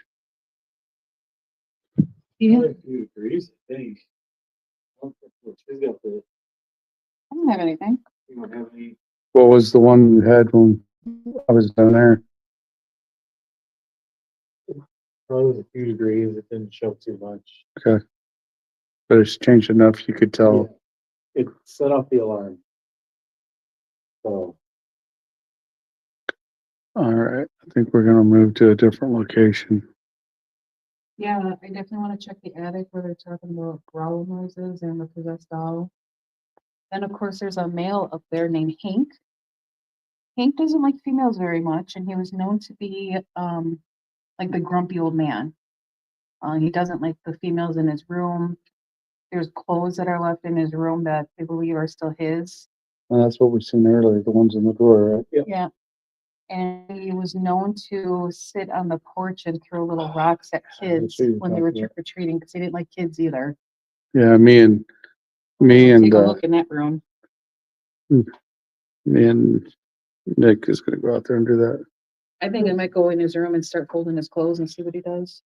Yeah. Only a few degrees, I think. She's got the I don't have anything. You don't have any, What was the one you had when I was down there? probably was a few degrees, it didn't show too much. But it's changed enough you could tell. Yeah. It set off the alarm. So, All right, I think we're gonna move to a different location. Yeah, I definitely want to check the attic where they're talking about growl noises and the possessed doll. Then, of course, there's a male up there named Hank. Hank doesn't like females very much, and he was known to be like the grumpy old man. He doesn't like the females in his room. There's clothes that are left in his room that they believe are still his. And that's what we seen earlier, the ones in the drawer, right? Yeah. And he was known to sit on the porch and throw little rocks at kids see you when they were talking about- trick or treating because he didn't like kids either. Yeah, We'll take a look in that room. me and Nick is gonna go out there and do that. I think I might go in his room and start folding his clothes and see what he does.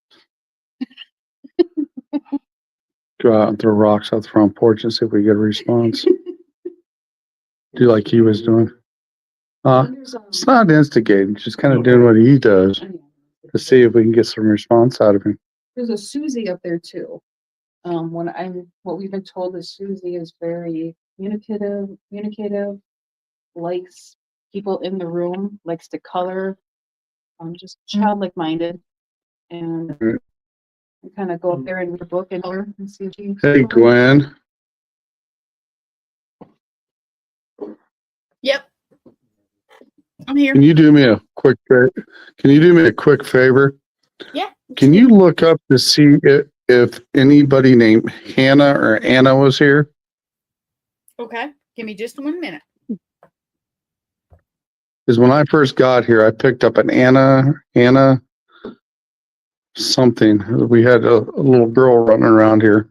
Go out and throw rocks out the front porch and see if we get a response. Do like he was doing. There's, It's not instigating, just kind of doing what he does to see if we can get some response out of him. there's a Susie up there too. What we've been told is Susie is very communicative, likes people in the room, likes to color, just childlike minded. And Right. we kind of go up there and read a book and color and see if she. Hey, Gwen. Yep. I'm here. Can you do me a quick favor? Yeah. Can you look up to see if anybody named Hannah or Anna was here? Okay. Give me just 1 minute. Because when I first got here, I picked up an Anna something. We had a little girl running around here.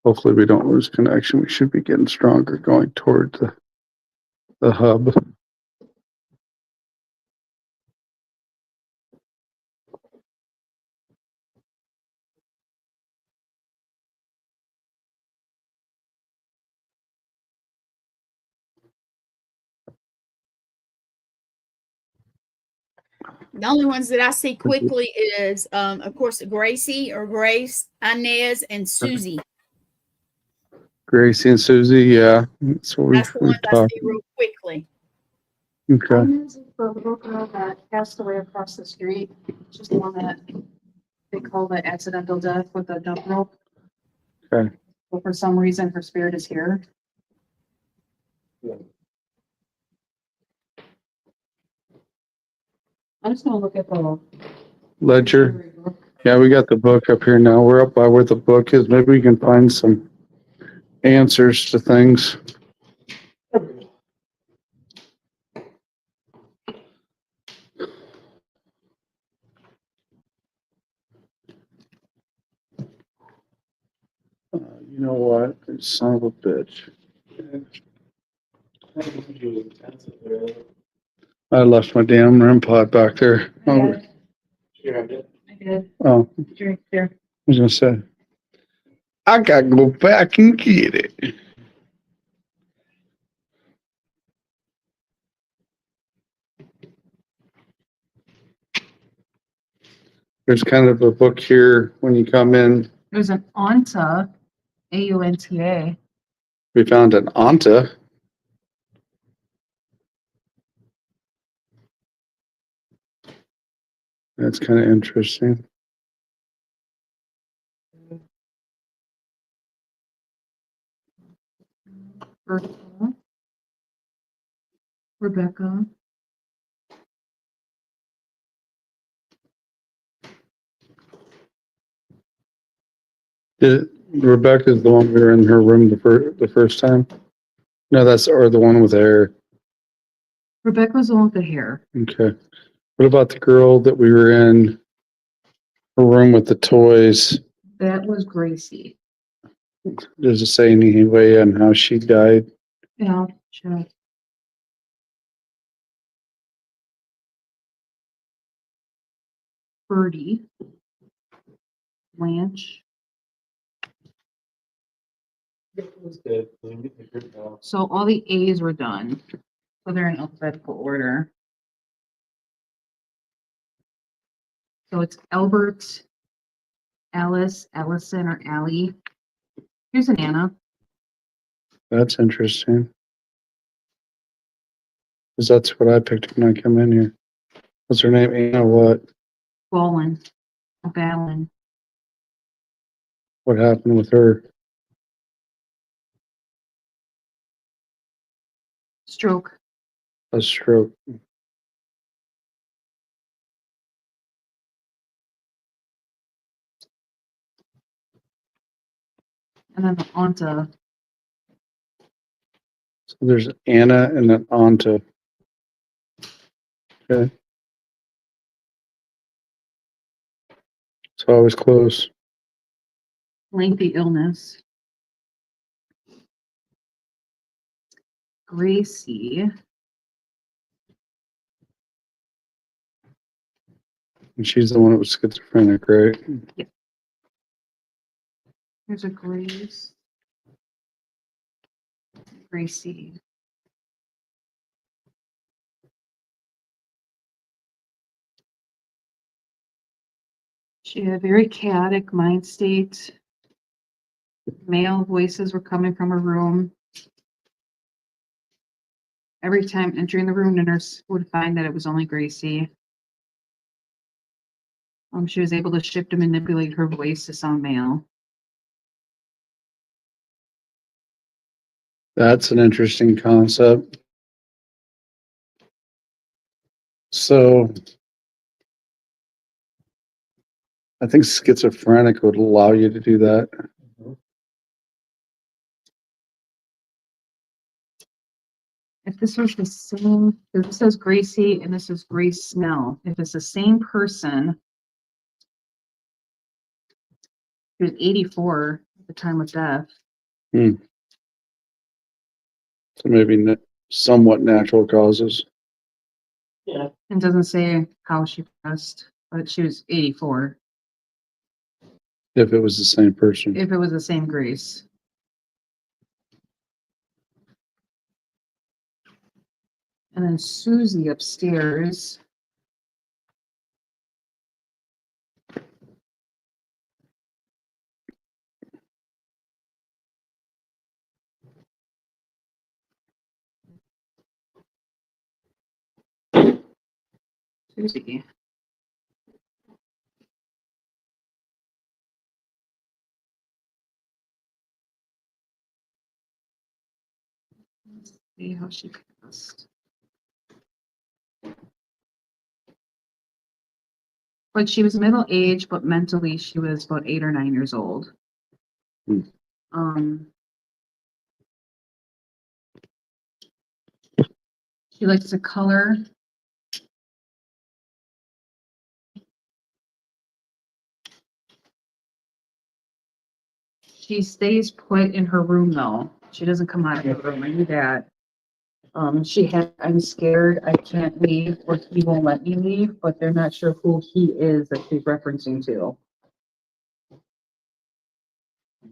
Hopefully we don't lose connection. We should be getting stronger going toward the hub. The only ones that I see quickly is, of course, Gracie or Grace, Inez, and Susie. Gracie and Susie, yeah. That's what That's the we've ones I talked. see real quickly. Okay. Inez is the little girl that passed away across the street. She's the one that they call the accidental death with the jump rope. Okay. But for some reason, her spirit is here. Yeah. I'm just gonna look at the Ledger. Yeah, we got the book up here now. We're up by where the book is. Maybe we can find some answers to things. You know what? Son of a bitch. I left my damn REM pod back there. I Oh, got it. Yeah, I did. oh, Drink there. I was gonna say. I gotta go back and get it. There's kind of a book here when you come in. There's an Anta, AUNTA. We found an Anta. That's kind of interesting. Bertha, Rebecca. Rebecca's the one we were in her room the first time. No, that's or the one with hair. Rebecca's the one with the hair. Okay. What about the girl that we were in her room with the toys? That was Gracie. Does it say any way on how she died? Yeah, check. Birdie. Blanche. It was good. We did a good job. So all the A's were done. So they're in alphabetical order. So it's Albert, Alice, Allison, or Allie. Here's an Anna. That's interesting. Because that's what I picked when I come in here. What's her name? Anna what? Ballin. Ballin. What happened with her? Stroke. A stroke. And then the Anta. So there's Anna and then Anta. Okay. So I was close. Lengthy illness. Gracie. And she's the one that was schizophrenic, right? Here's a Grace. Gracie. She had a very chaotic mind state. Male voices were coming from her room. Every time entering the room, the nurse would find that it was only Gracie. She was able to shift and manipulate her voice to sound male. That's an interesting concept. So I think schizophrenic would allow you to do that. Mhm. If this was the same, because this says Gracie and this is Grace Snell. If it's the same person, she was 84 at the time of death. So maybe somewhat natural causes. Yeah. It doesn't say how she passed, but she was 84. If it was the same person. If it was the same Grace. And then Susie upstairs. Susie. Let's see how she passed. But she was middle aged, but mentally she was about 8 or 9 years old. Hmm. She likes to color. She stays put in her room though. She doesn't come out of her room. I knew that. She had, I'm scared, I can't leave, or he won't let me leave, but they're not sure who he is that she's referencing to.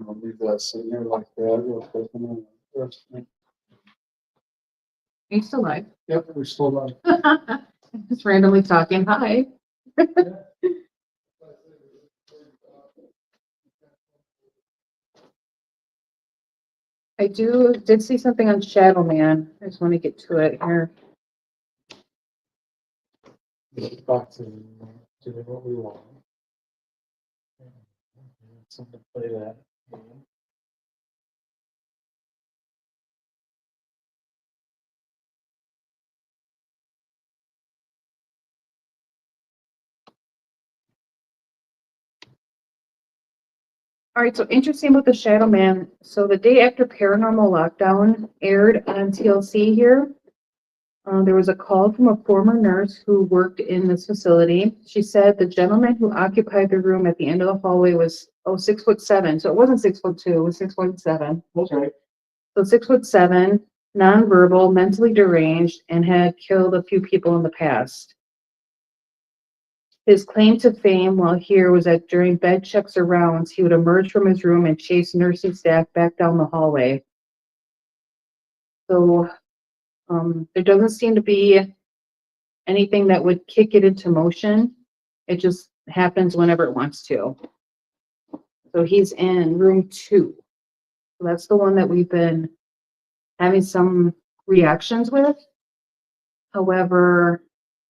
I'll leave that sitting there like that real quick. Are you still alive? Yep, we're still on. Just randomly talking. Hi. I did see something on Shadow Man. I just want to get to it here. Back to doing what we want. Something to play that. All right, so interesting about the Shadow Man. So the day after Paranormal Lockdown aired on TLC here, there was a call from a former nurse who worked in this facility. She said the gentleman who occupied the room at the end of the hallway was 6'7". So it wasn't 6'2", it was 6'7". Okay. So 6'7", nonverbal, mentally deranged, and had killed a few people in the past. His claim to fame while here was that during bed checks or rounds, he would emerge from his room and chase nursing staff back down the hallway. So there doesn't seem to be anything that would kick it into motion. It just happens whenever it wants to. So he's in room 2. So that's the one that we've been having some reactions with. However,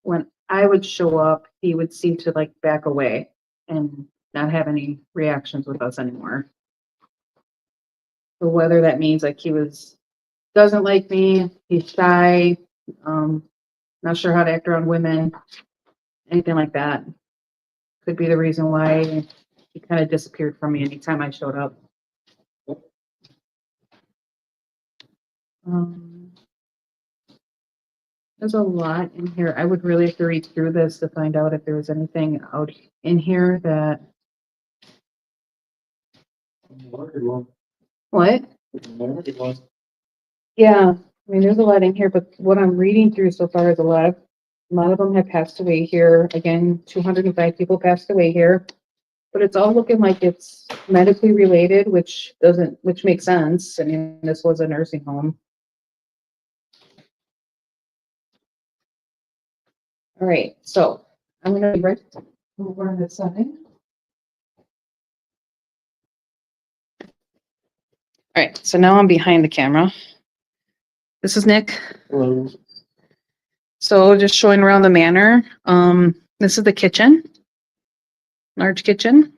when I would show up, he would seem to like back away and not have any reactions with us anymore. So whether that means like doesn't like me, he's shy, not sure how to act around women, anything like that. Could be the reason why he kind of disappeared from me anytime I showed up. There's a lot in here. I would really have to read through this to find out if there was anything out in here that. What? Yeah, I mean, there's a lot in here, but what I'm reading through so far is a lot of them have passed away here. Again, 205 people passed away here. But it's all looking like it's medically related, which makes sense. I mean, this was a nursing home. All right, so I'm gonna be right over on this side. All right, so now I'm behind the camera. This is Nick. Hello. So just showing around the manor. This is the kitchen. Large kitchen.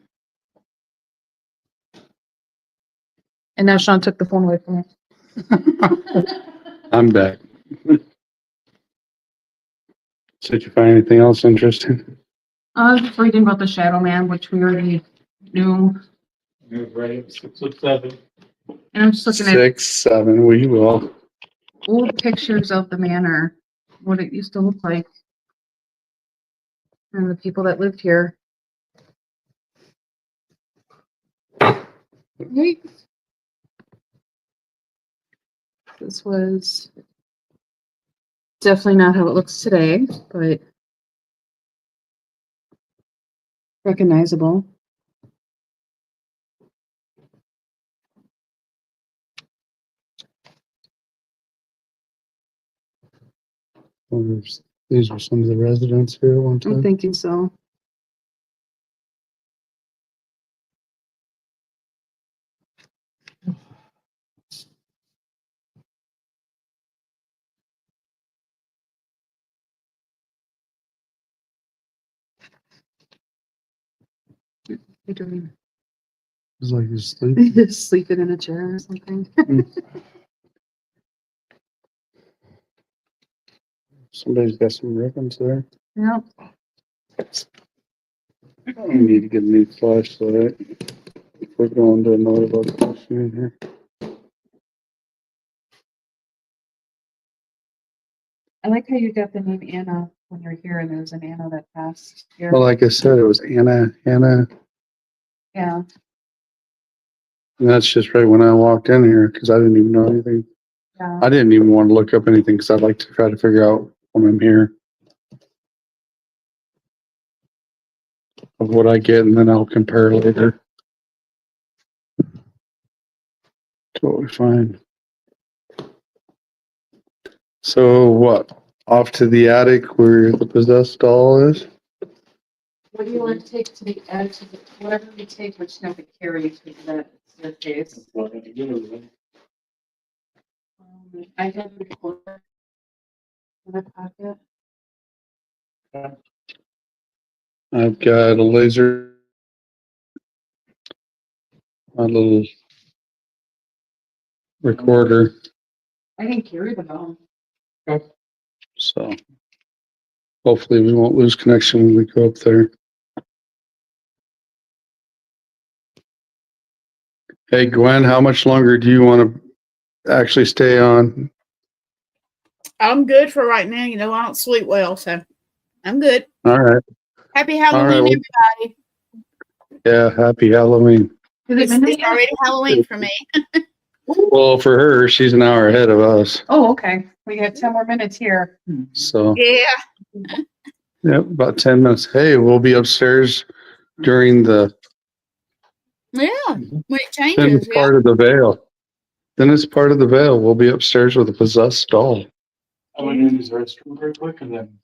And now Sean took the phone away from me. I'm back. So did you find anything else interesting? Just reading about the Shadow Man, which we already knew. You're right, 6 or 7. And I'm just looking at 6, 7, we will. old pictures of the manor, what it used to look like. And the people that lived here. Right. This was definitely not how it looks today, but recognizable. These were some of the residents here at one I'm time. thinking so. You're doing It was like you sleep. just sleeping in a chair or something. Somebody's got some ribbons there. Yeah. I need to get a new flashlight. If we're going to another location in here. I like how you got the name Anna when you're here, and there's an Anna that passed here. Well, like I said, it was Anna. Yeah. And that's just right when I walked in here because I didn't even know anything. Yeah. I didn't even want to look up anything because I'd like to try to figure out when I'm here of what I get, and then I'll compare later. Totally fine. So what? Off to the attic where the possessed doll is? What do you want to take to the edge of it? Whatever you take, we're just going to carry to that staircase. I have the recorder in my pocket. I've got a laser, a little recorder, I can carry them home. so hopefully we won't lose connection when we go up there. Hey Gwen, how much longer do you want to actually stay on? I'm good for right now. You know, I don't sleep well, so I'm good. All right. Happy Halloween, well- everybody. Yeah, happy Halloween. It's already Halloween for me. Well, for her, she's an hour ahead of us. Oh, okay. We got 10 more minutes here. So Yeah. Yep, about 10 minutes. Hey, we'll be upstairs during the Yeah, when it then changes. it's part of the veil. Then it's part of the veil. We'll be upstairs with a possessed doll. I'm gonna use the restroom real quick and then.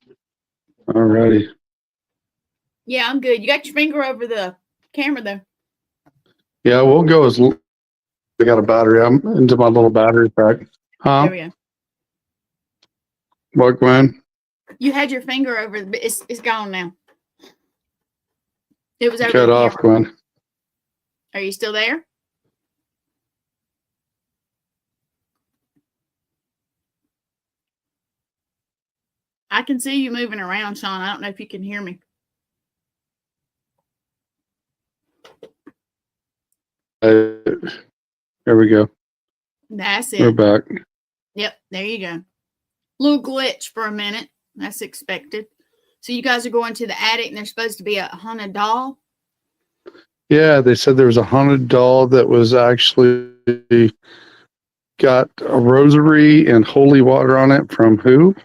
Alrighty. Yeah, I'm good. You got your finger over the camera though. Yeah, we'll go as I got a battery. I'm into my little battery pack. Huh? There we go. What, Gwen? You had your finger over, but it's gone now. It was over Cut the off, camera. Gwen. Are you still there? I can see you moving around, Sean. I don't know if you can hear me. There we go. That's We're it. back. Yep, there you go. Little glitch for a minute. That's expected. So you guys are going to the attic and there's supposed to be a haunted doll? Yeah, they said there was a haunted doll that was actually got a rosary and holy water on it from who?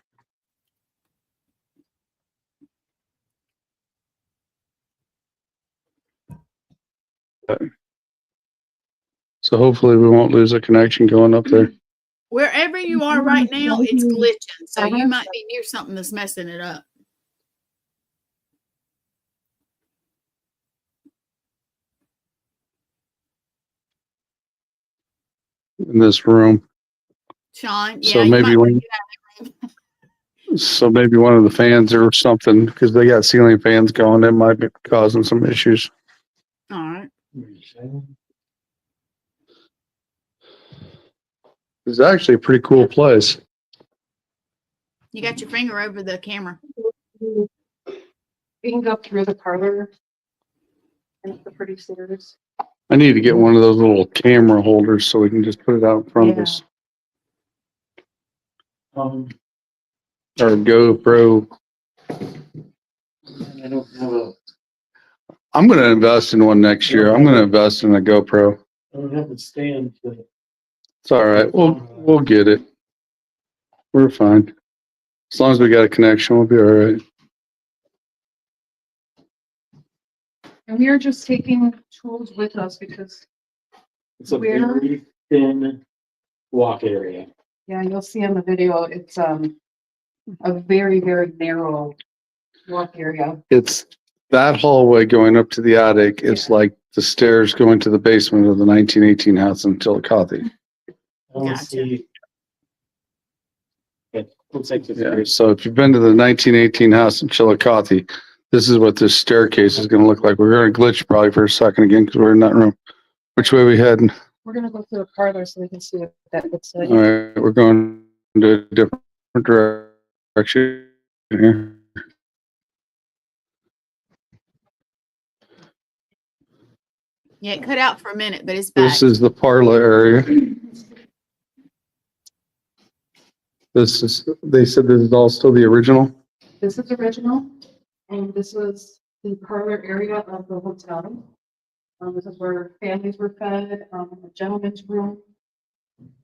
So hopefully we won't lose a connection going up there. Wherever you are right now, it's glitching. So you might be near something that's messing it up. In this room. Sean, yeah, So you maybe might want when, to get out of the room. so maybe one of the fans or something, because they got ceiling fans going, that might be causing some issues. All right. It's actually a pretty cool place. You got your finger over the camera. You can go through the parlor. And it's the pretty stairs. I need to get one of those little camera holders so we can just put it out in front of Yeah. us. Or GoPro. I don't have a, I'm going to invest in one next year. I'm going to invest in a GoPro. I don't have a stand for. It's all right. We'll get it. We're fine. As long as we got a connection, we'll be all right. And we are just taking tools with us because, It's a Where? very thin walk area. yeah, you'll see on the video, it's a very, very narrow walk area. It's that hallway going up to the attic. It's Yeah. like the stairs going to the basement of the 1918 house in Chillicothe. I don't Gotcha. see. It looks like this. Yeah. So if you've been to the 1918 house in Chillicothe, this is what this staircase is going to look like. We're going to glitch probably for a second again because we're in that room. Which way are we heading? We're gonna go through the parlor so we can see what that looks like. All right, we're going to a different direction here. Yeah, it cut out for a minute, but it's back. This is the parlor area. This is, they said this is all still the original. This is original, and this was the parlor area of the hotel. This is where families were fed, a gentleman's room.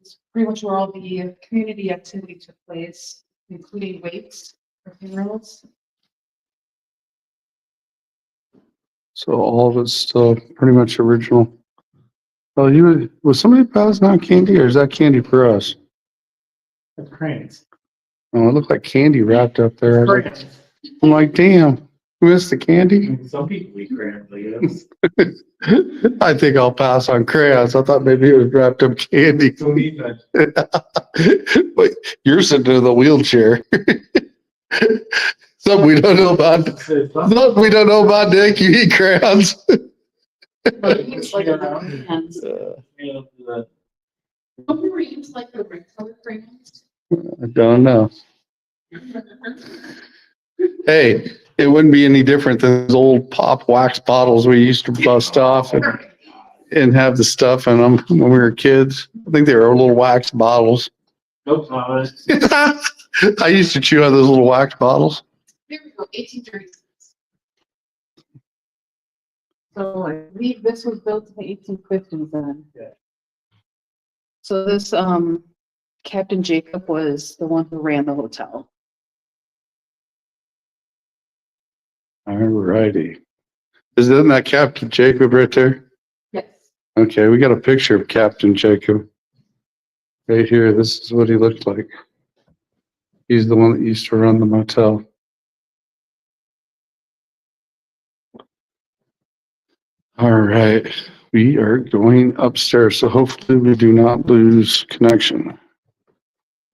It's pretty much where all the community activity took place, including wakes for funerals. So all of it's still pretty much original. Oh, was somebody passing out candy or is that candy for us? That's crayons. Oh, it looked like candy wrapped up there. Crayons. I'm like, damn, we missed the candy. Some people eat crayons, I guess. I think I'll pass on crayons. I thought maybe it was wrapped up candy. Don't eat that. Wait, you're sitting in the wheelchair. Something we don't know about. Something we don't know about, Nick. You eat crayons. But it looks like around hands. Yeah, the- Don't we use like the red color crayons? I don't know. Hey, it wouldn't be any different than those old pop wax bottles we used to bust off and have the stuff in them when we were kids. I think they were little wax bottles. Nope, not it. I used to chew on those little wax bottles. Here we go, 1836. So I believe this was built in the 1850s then. Yeah. So this, Captain Jacob was the one who ran the hotel. All righty. Isn't that Captain Jacob right there? Yes. Okay, we got a picture of Captain Jacob. Right here, this is what he looked like. He's the one that used to run the motel. All right, we are going upstairs, so hopefully we do not lose connection.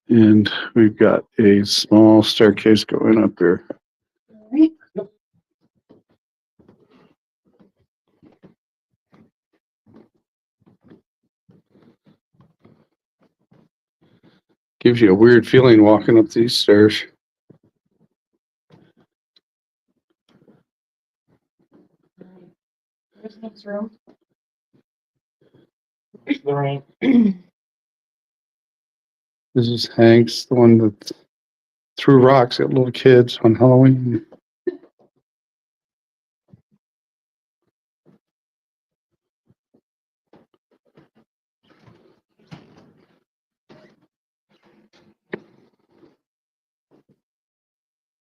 And we've got a small staircase going up here. Right. Gives you a weird feeling walking up these stairs. There's next room. The rain. This is Hank's, the one that threw rocks at little kids on Halloween.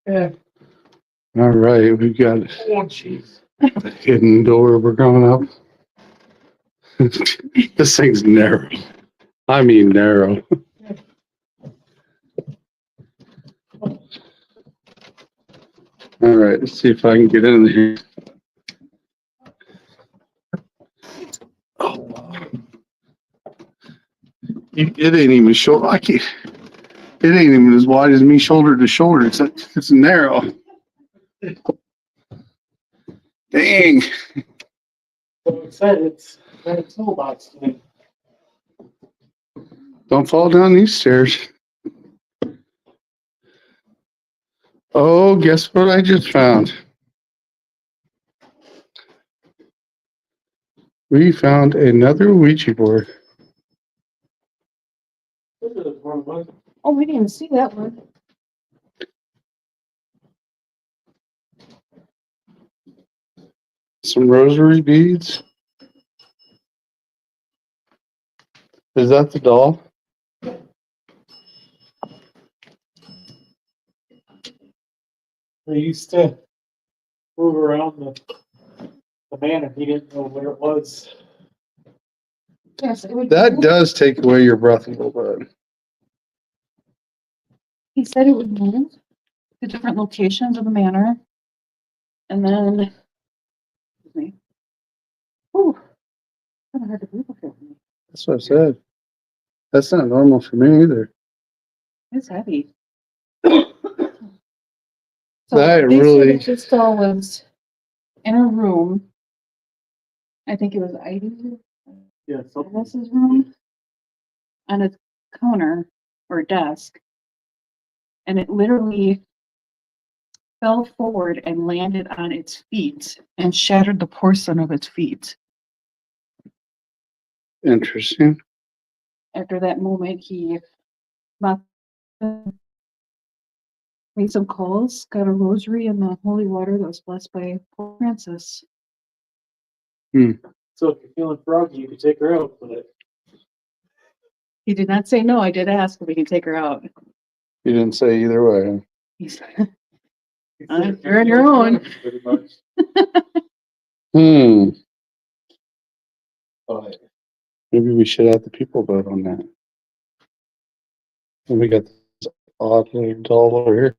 Yeah. All right, we've got Oh, jeez. a hidden door we're going up. This thing's narrow. I mean narrow. All right, let's see if I can get in here. Oh. It ain't even shoulder. I can't. It ain't even as wide as me shoulder to shoulder. It's narrow. Dang. So excited. It's got a toolbox today. Don't fall down these stairs. Oh, guess what I just found? We found another Ouija board. This is one of mine. Oh, we didn't see that one. Some rosary beads. Is that the doll? They used to move around the manor. He didn't know where it was. Yes, it would. That does take away your breath a little bit. He said it would move to different locations of the manor. And then, excuse me. Ooh, kind of hard to breathe up here. That's what I said. That's not normal for me either. It's heavy. That they really- said this doll was in a room. I think it was Ivy's Yeah, so room on a counter or desk. And it literally fell forward and landed on its feet and shattered the porcelain of its feet. Interesting. After that moment, he mopped- made some calls, got a rosary and the holy water that was blessed by Pope Francis. so if you're feeling froggy, you can take her out, but He did not say no. I did ask if we can take her out. You didn't say either way. He said, you're on your own. Pretty much. But Maybe we should have the people vote on that. And we got this odd little doll over here.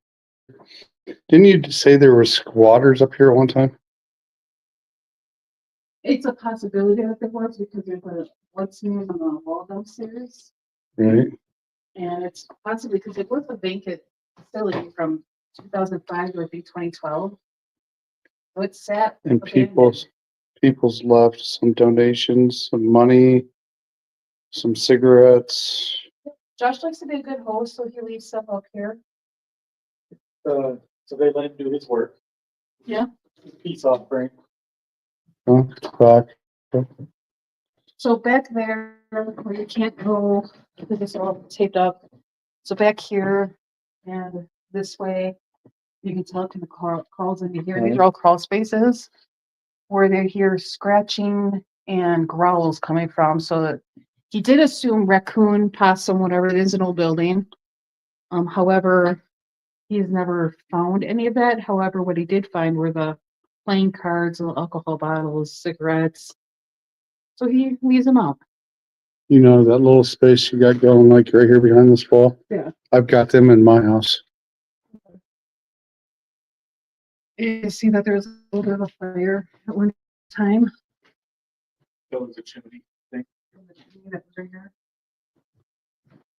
Didn't you say there were squatters up here at one time? It's a possibility that there was because there's a what's new on the wall downstairs. Right? And it's possibly because it was a vacant facility from 2005 to I think 2012. So it sat. And abandoned. people's left some donations, some money, some cigarettes. Josh likes to be a good host, so he leaves stuff up here. so they let him do his work. Yeah. Peace offering. Huh? Back. So back there where you can't go because it's all taped up. So back here and this way, you can tell it kind of crawls into here. These are all crawl spaces where they hear scratching and growls coming from. So that he did assume raccoon, possum, whatever it is, an old building. However, he's never found any of that. However, what he did find were the playing cards, little alcohol bottles, cigarettes. So he leaves them out. You know, that little space you got going like right here behind this wall? Yeah. I've got them in my house. You see that there's a little bit of a fire at one time. That was a chimney thing. That was right here.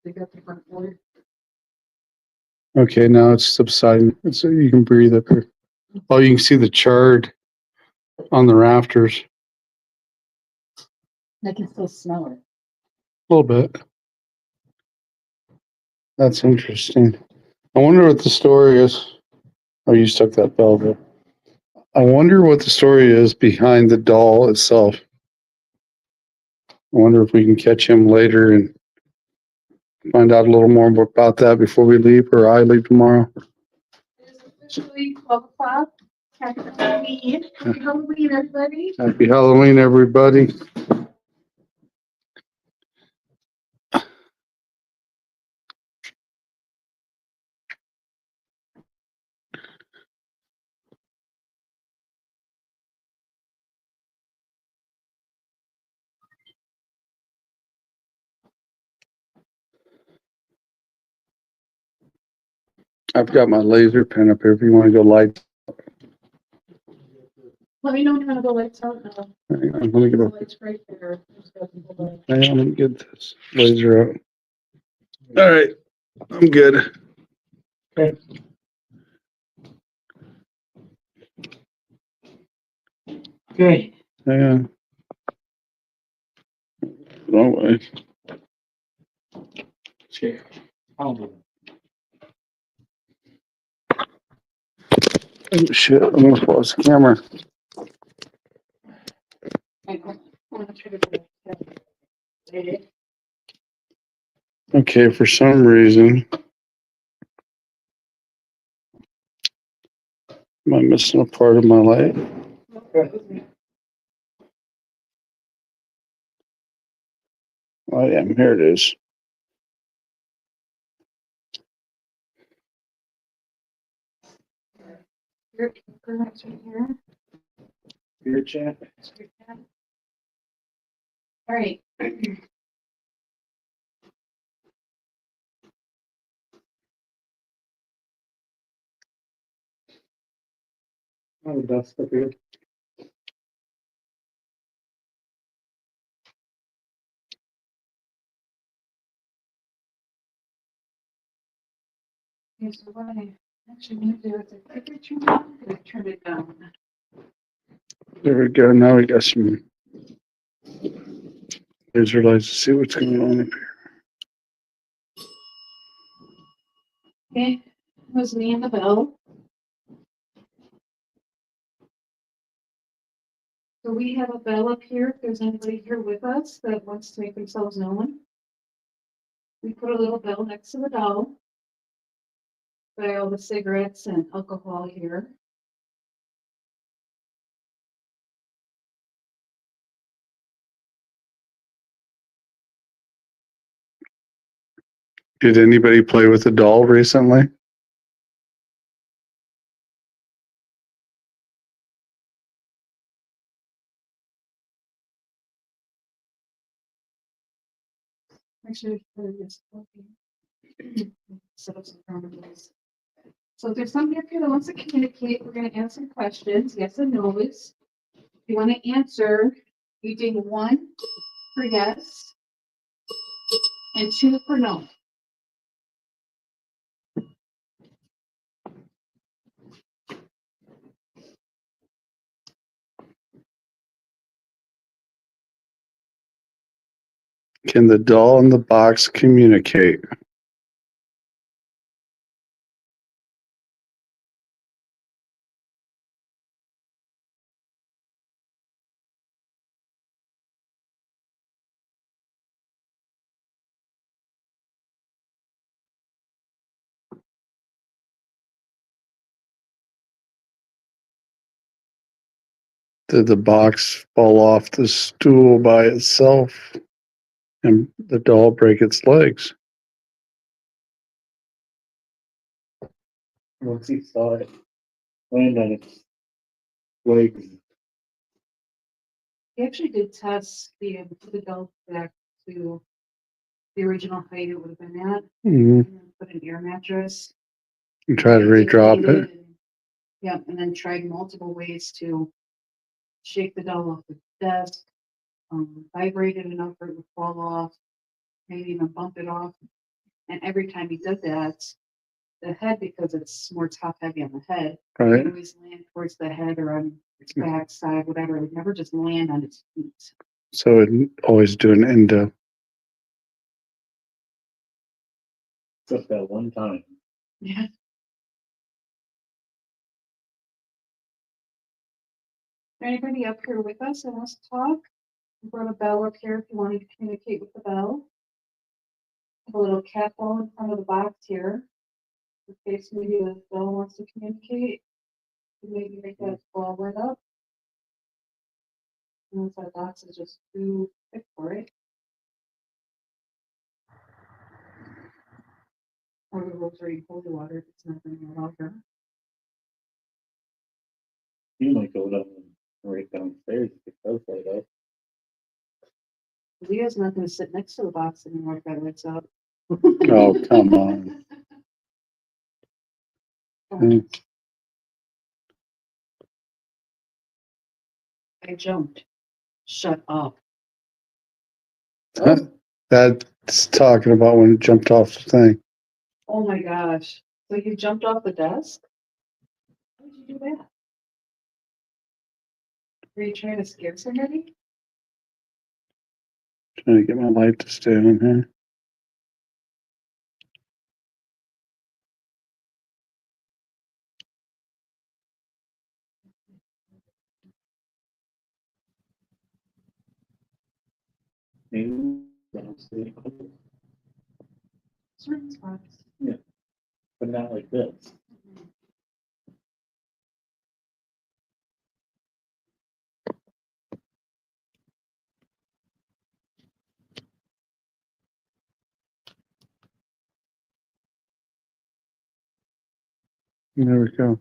They got the front door. Okay, now it's subsiding. So you can breathe up here. Oh, you can see the chard on the rafters. I can still smell it. A little bit. That's interesting. I wonder what the story is. Oh, you stuck that bell there. I wonder what the story is behind the doll itself. I wonder if we can catch him later and find out a little more about that before we leave, or I leave tomorrow. It is officially 12 o'clock. Happy Halloween. Happy Halloween, everybody. Happy Halloween, everybody. I've got my laser pen up here if you want to go light. Let me know when you want to go lights out. Now. Hang on, let me get The a, lights right there. hang on, let me get this laser out. All right, I'm good. Okay. Hang on. Wrong way. Okay. Halloween. Oh, shit, I'm gonna pause the camera. Okay, for some reason, am I missing a part of my light? Oh, yeah, here it is. Beer chat. All right. Oh, dust up here. Okay, so what I actually need to do is I think I'm going to turn it down. There we go. Now we got some laser lights to see what's going on up here. Okay, was me and the bell. So we have a bell up here. If there's anybody here with us that wants to make themselves known. We put a little bell next to the doll. By all the cigarettes and alcohol here. Did anybody play with the doll recently? Actually, this. Set up some parameters. So if there's somebody up here that wants to communicate, we're gonna ask some questions, yes and no's. If you wanna answer, you ding 1 for yes and 2 for no. Can the doll in the box communicate? Did the box fall off the stool by itself and the doll break its legs? Once he saw it land on its Like, We actually did test put the bell back to the original height it would have been at, Mhm. and then put an air mattress. And try to redrop it. Inflated and- Yeah, and then tried multiple ways to shake the doll off the desk, vibrate it enough for it to fall off, maybe even bump it off. And every time he did that, the head, because it's more top heavy on the head, it Right. would always land towards the head or on its back side, whatever. It would never just land on its feet. So it always do an endo. except that one time. Yeah. Anybody up here with us that wants to talk? We brought a bell up here if you want to communicate with the bell. Have a little cat ball in front of the box here. In case maybe the bell wants to communicate. Maybe make that ball right up. And if that box is just too thick for it. Or the rosary holy water if it's not going to allow her. You might go down right downstairs if it does light up. Leah's not going to sit next to the box anymore if that lights up. Oh, come on. Mm. I jumped. Shut up. That's talking about when it jumped off the thing. Oh my gosh. So you jumped off the desk? How did you do that? Were you trying to scare somebody? Trying to get my light to stay on here. Maybe downstairs, Certain spots. but not like this. There we go.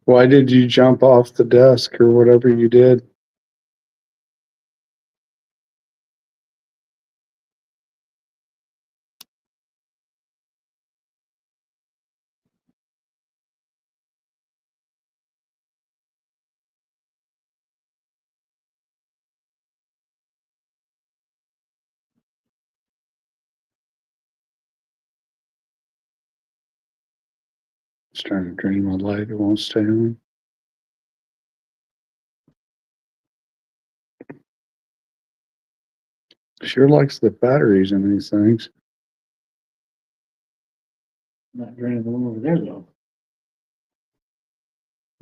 Why did you jump off the desk or whatever you did? It's trying to drain my light. It won't stay on. Sure likes the batteries in these things. Not draining the one over there though.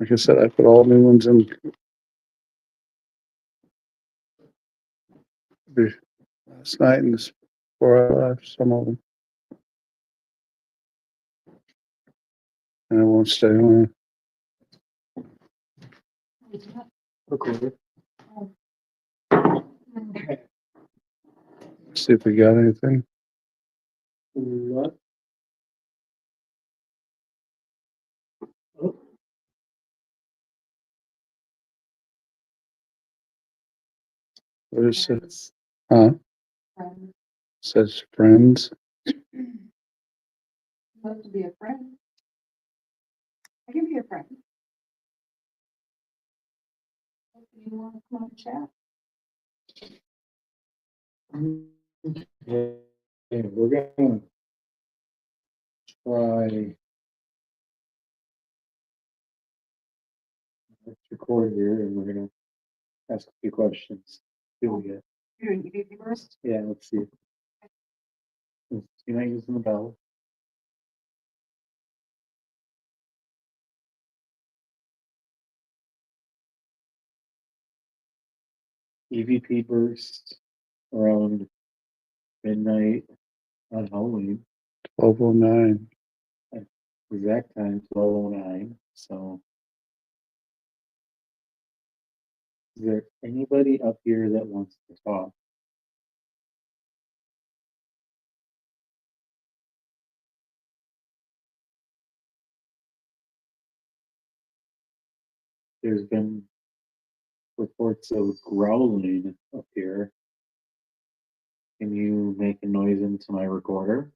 Like I said, I put all new ones in last night and this before I left, some of them. And it won't stay on. Okay. See if we got anything. What? Oh, What is it? Friends. Huh? Friends. Says friends. Love to be a friend. I can be a friend. You want to come and chat? yeah, we're gonna try. Let's record here and we're gonna ask a few questions. See what we get. You're doing EVP first? Yeah, let's see. You're not using the bell. EVP burst around midnight on Halloween. 1209. Exact time 12:09. So, is there anybody up here that wants to talk? there's been reports of growling up here. Can you make a noise into my recorder?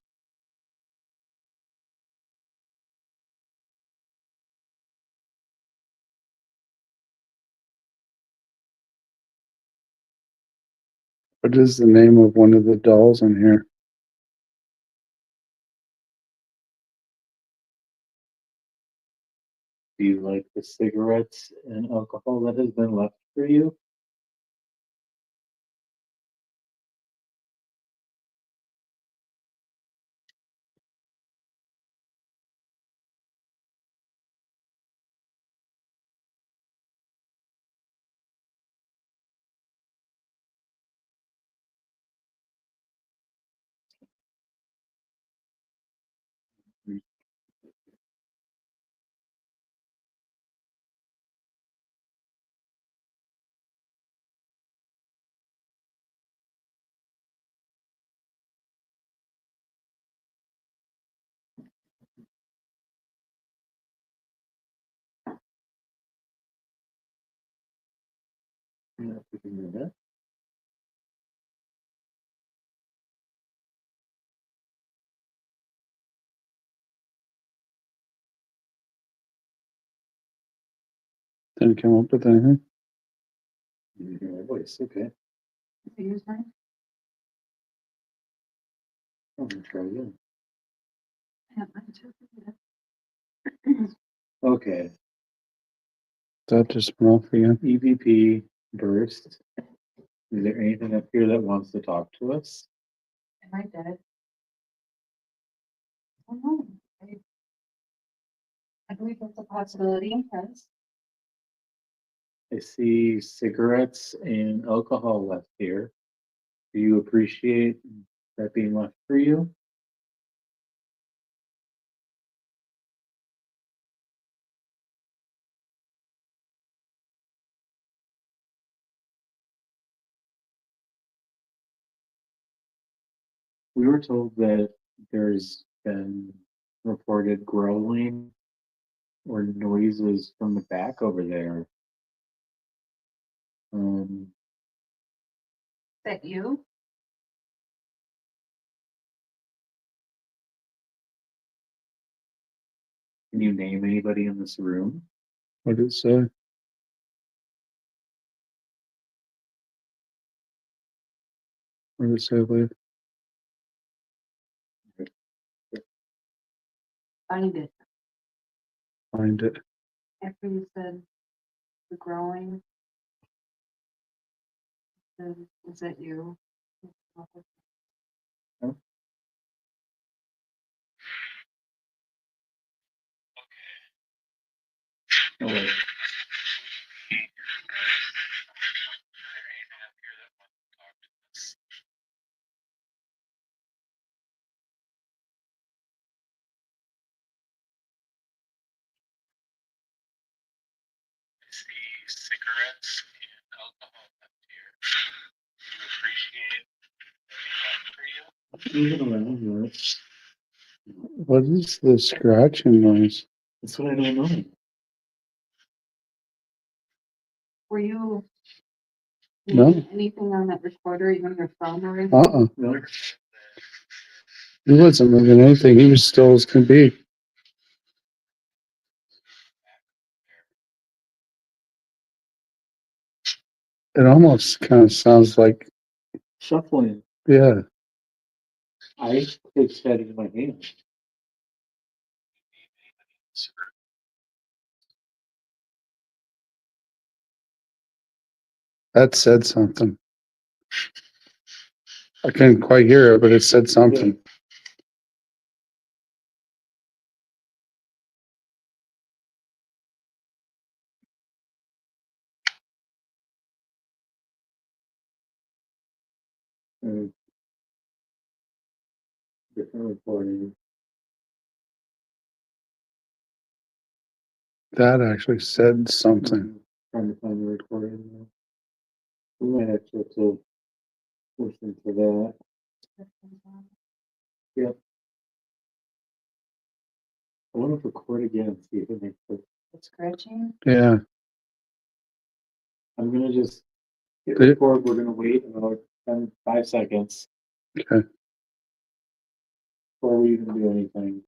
What is the name of one of the dolls in here? Do you like the cigarettes and alcohol that has been left for you? Yeah, we can do that. Didn't come up with anything. You hear my voice, okay. Use mine? I'm gonna try again. Yeah, mine too. Okay, That just went off again. EVP burst. Is there anything up here that wants to talk to us? Am I dead? I don't know. I believe that's a possibility, yes. I see cigarettes and alcohol left here. Do you appreciate that being left for you? We were told that there's been reported growling or noises from the back over there. Is that you? Can you name anybody in this room? What did it say? What did it say, Leah? Find it. Find it. After you said the growing. Is that you? No way. See cigarettes and alcohol left here. Do you appreciate that being left for you? Moving around, yes. What is the scratching noise? That's what I don't know. Were you? No. doing anything on that recorder, even your phone or anything? Uh-uh. No. He wasn't moving anything. He was still as can be. It almost kind of sounds like, Shuffling. yeah. I pitched that in my hand. That said something. I couldn't quite hear it, but it said something. Different recording. That actually said something. Trying to find the recording. Now. We might actually have to listen to that. Yep. I want to record again and see if it makes it. It's scratching. Yeah. I'm gonna just hit Did- record. We're gonna wait about 5 seconds Okay. before we even do anything.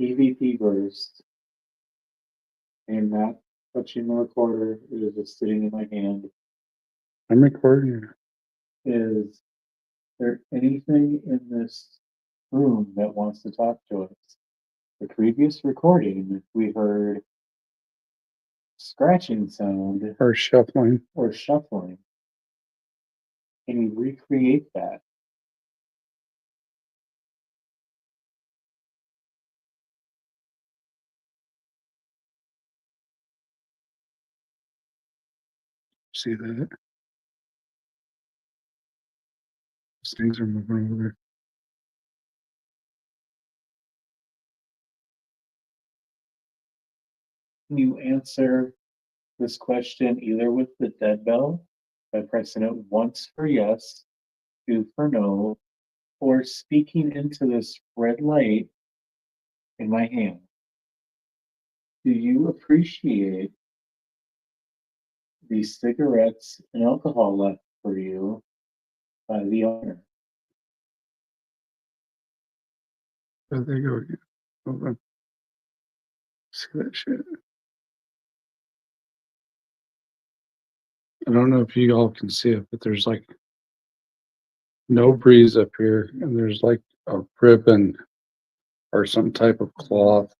EVP burst. And not touching the recorder. It is just sitting in my hand. I'm recording. Is there anything in this room that wants to talk to us? The previous recording, we heard scratching sound Or shuffling. or shuffling. Can you recreate that? See that? These things are moving over there. Can you answer this question either with the dead bell by pressing it once for yes, 2 for no, or speaking into this red light in my hand? Do you appreciate the cigarettes and alcohol left for you by the owner? There they go again. Hold on. See that shit? I don't know if you all can see it, but there's like no breeze up here, and there's like a ribbon or some type of cloth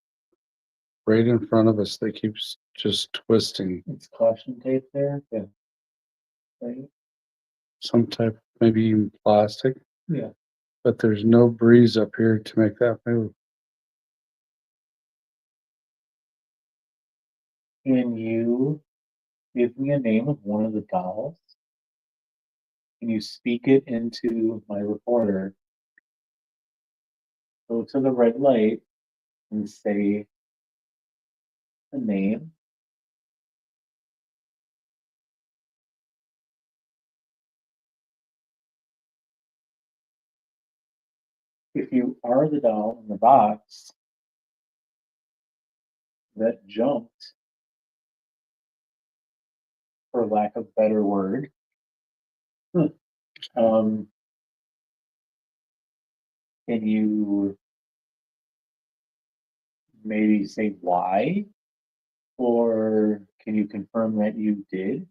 right in front of us that keeps just twisting. It's caution tape there. Yeah. Right? Some type, maybe even plastic, Yeah. but there's no breeze up here to make that move. Can you give me a name of one of the dolls? Can you speak it into my recorder? Go to the red light and say a name. If you are the doll in the box that jumped, for lack of better word, can you maybe say why? Or can you confirm that you did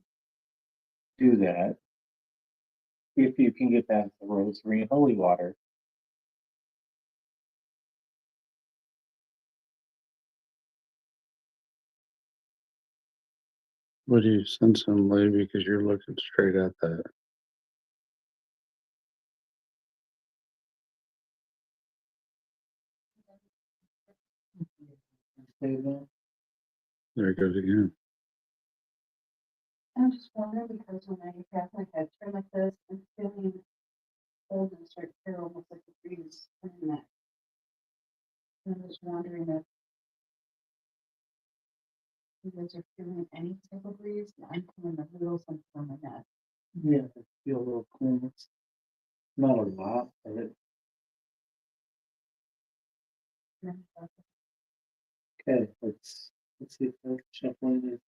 do that? If you can get back the rosary and holy water. What do you sense in Lee, because you're looking straight at that? Say that. There it goes again. I'm just wondering because when I have my head turned like this, I'm feeling cold and start to feel almost like a breeze in that. And I'm just wondering if you guys are feeling any type of breeze. I'm feeling a little something on my neck. Yeah, I feel a little coolness. Not a lot, but okay, let's see if that shuffling is.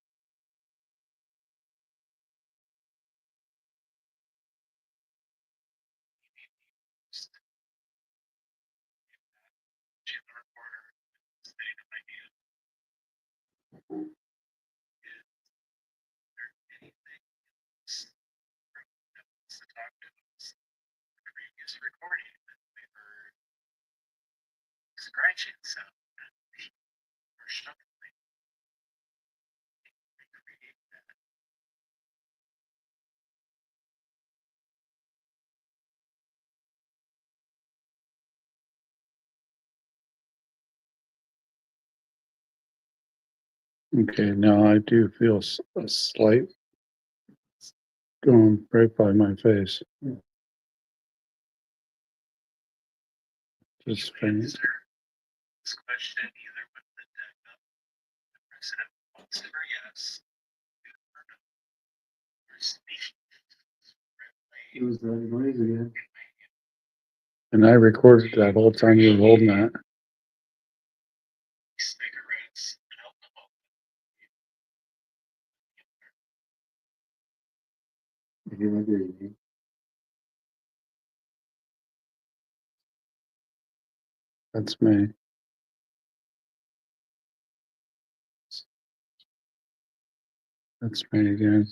Scratching sound or shuffling. Okay, now I do feel a slight going right by my face. Yeah. Just faint. This question either with the deck up, the president wants it or yes. It was the noise again. And I recorded that whole time you were holding that. Do you remember your name? That's me. That's me again.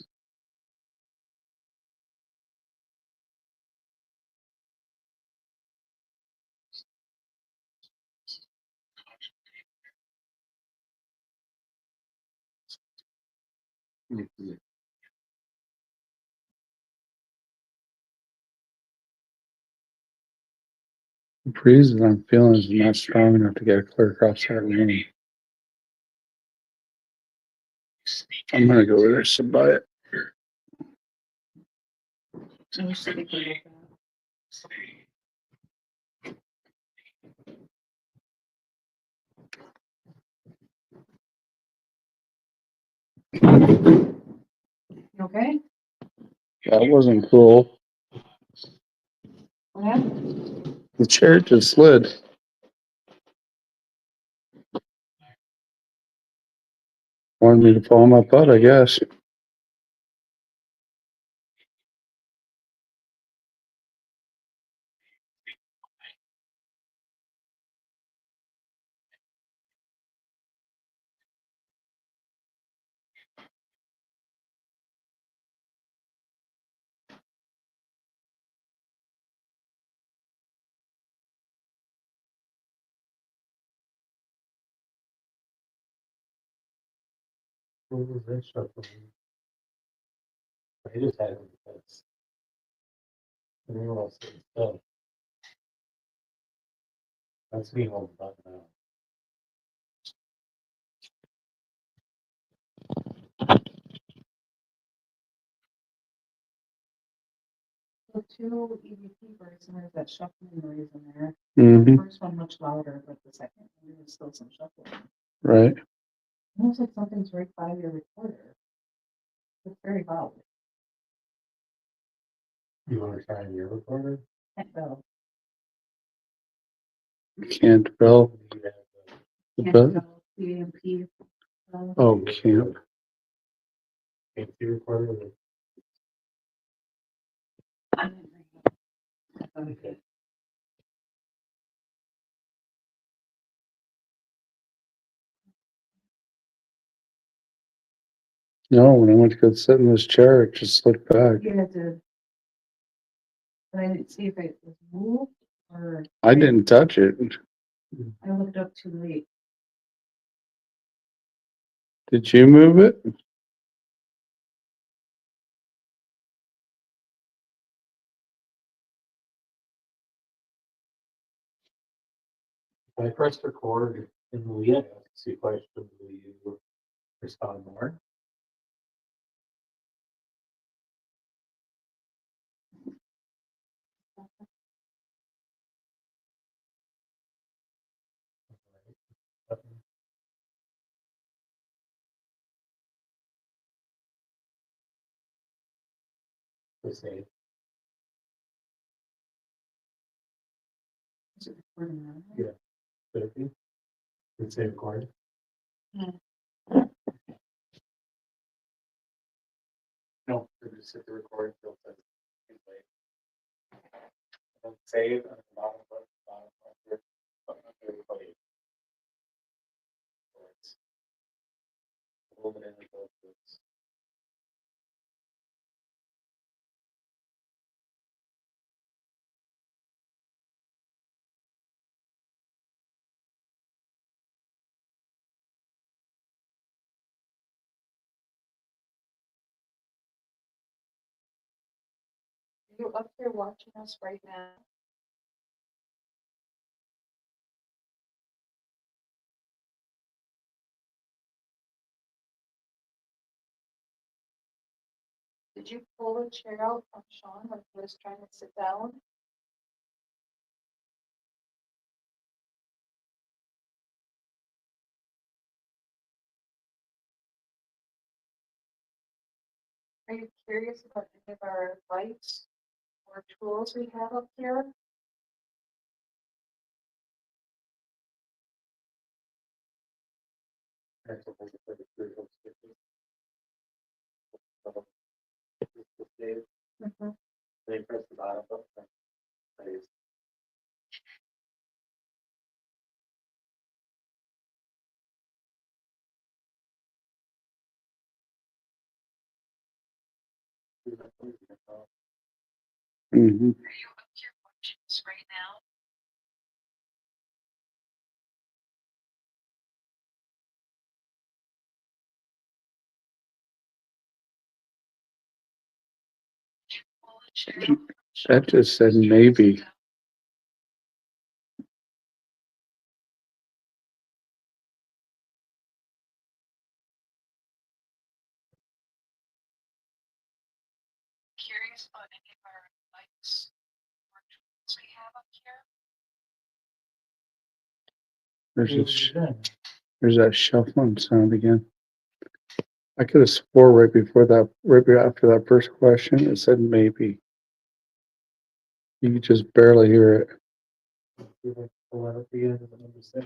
Mhm. The breeze that I'm feeling is not strong enough to get clear across that room. I'm gonna go over there, sit by it. I wish that we could look at. Okay, That wasn't cool. what happened? The chair just slid. Wanted me to fall on my butt, I guess. What was that shuffling? I just had it because everyone else did stuff. That's me holding button now. The two EVP birds, and there's that shuffling noise in there. Mm-hmm. The first one much louder, but the second, one, there's still some shuffling. Right. Almost like something's right by your recorder. It's very loud. You wanna try your recorder? Can't go. Can't tell. You have The Can't butt. go. The EMP. Oh, camp. the empty recorder. Okay. No, when I went to go sit in this chair, it just slipped back. You had to. But I didn't see if it was moved or. I didn't touch it. I looked up too late. Did you move it? If I press record and we ask you questions, will you respond more? The same. Is it recording now? Yeah. Thirty. The same record. No, just hit the record filter. And save and bottom of everybody. Are you up here watching us right now? Did you pull a chair out from Sean when he was trying to sit down? Are you curious about any of our lights or tools we have up here? Hmm. That just said maybe. There's that shuffling sound again. I could have swore right before that, right after that first question, it said maybe. You could just barely hear it. Pull out the end of the number 6.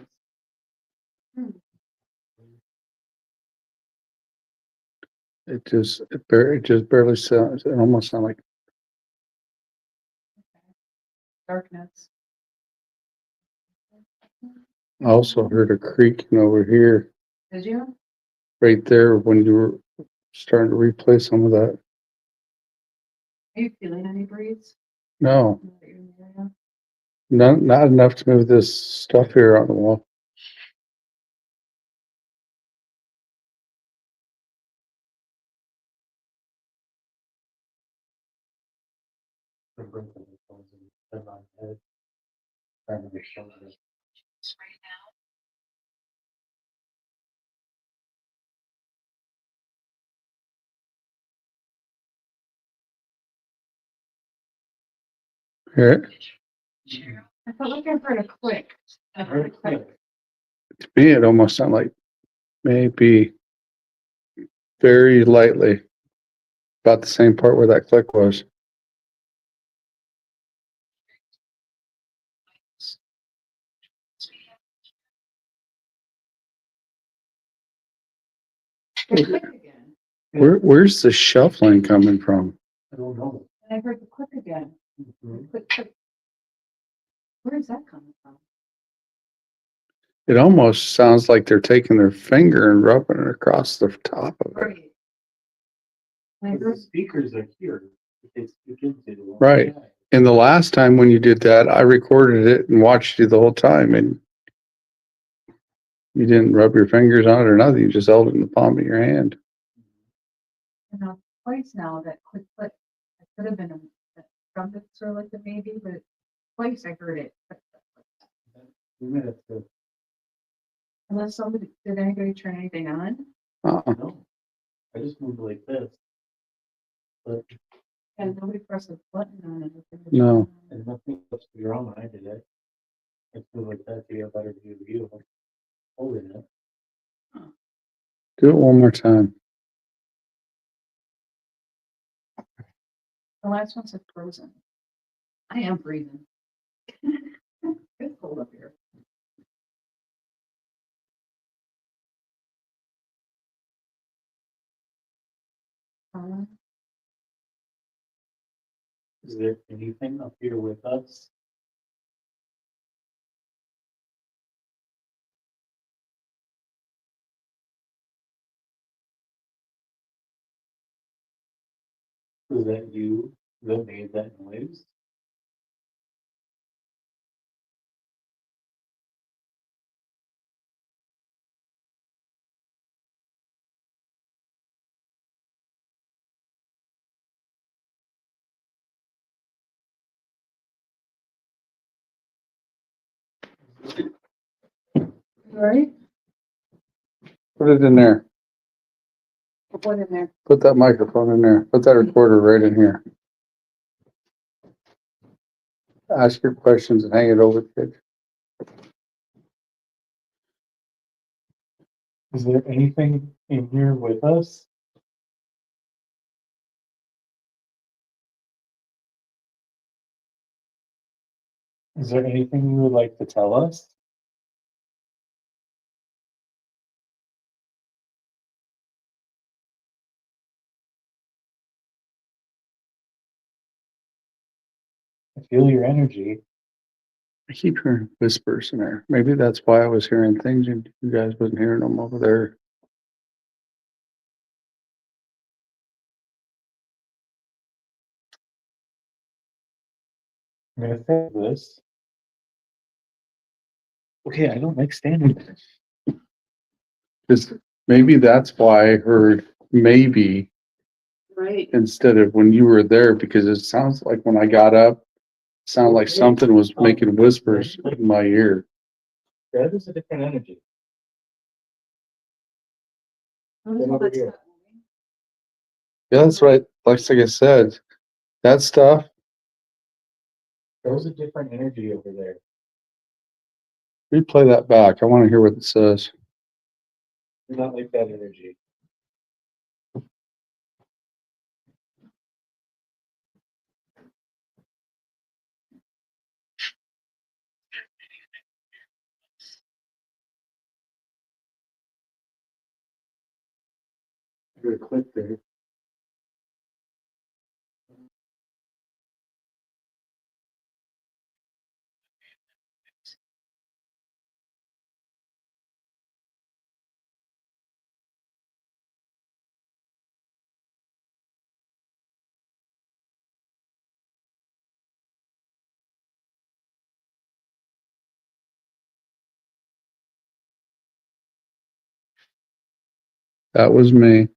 It just barely sounds, it almost sounds like, Darkness. I also heard a creaking over here, Did you? right there when you were starting to replay some of that. Are you feeling any breeze? No, Now that you're in the area? not enough to move this stuff here on the wall. Hear it? I felt like I heard a click. I heard a click. To me, it almost sounded like maybe very lightly, about the same part where that click was. It clicked again. Where's the shuffling coming from? I don't know. And I heard the click again. Click, click. Where is that coming from? It almost sounds like they're taking their finger and rubbing it across the top of it. Right. And I The heard, speakers are here. They speak into the one Right. side. And the last time when you did that, I recorded it and watched you the whole time, and you didn't rub your fingers on it or nothing. You just held it in the palm of your hand. you know, twice now that click, click. It could have been a trumpets or like a maybe, but twice I heard it. Click, click, click. We might have to, Unless did anybody turn anything on? no. I just moved like this. But And nobody pressed a button on it. No. and nothing else to your own when I did it. It's moved like that to get a better view of you. Holding it. Do it one more time. The last one said frozen. I am breathing. It's cold up here. Uh, Is there anything up here with us? Was that you that made that noise? Right? Put it in there. Put in there. Put that microphone in there. Put that recorder right in here. Ask your questions and hang it over the edge. Is there anything in here with us? Is there anything you would like to tell us? I feel your energy. I keep hearing whispers in there. Maybe that's why I was hearing things and you guys wasn't hearing them over there. I'm gonna save this. Okay, I don't like standing there. Just maybe that's why I heard maybe Right. instead of when you were there, because it sounds like when I got up, it sounded like something was making whispers in my ear. That is a different energy. Over here. Yeah, that's right. Like I said, that stuff, There was a different energy over there. replay that back. I want to hear what it says. Not like that energy. I'm gonna click there. That was me.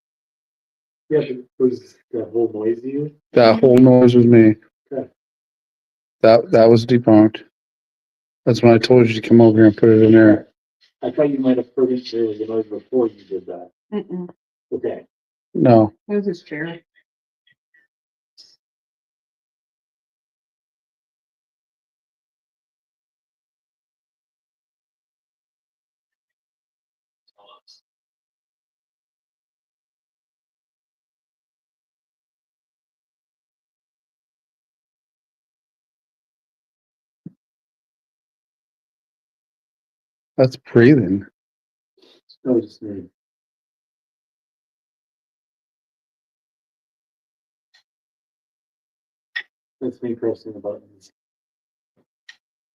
Yeah, but was that whole noise you? That whole noise was me. Okay. That was debunked. That's when I told you to come over here and put it in there. I thought you might have heard it there was a noise before you did that. Mm-mm. Okay. No, It was his chair. that's breathing. That was just me. That's me pressing the buttons.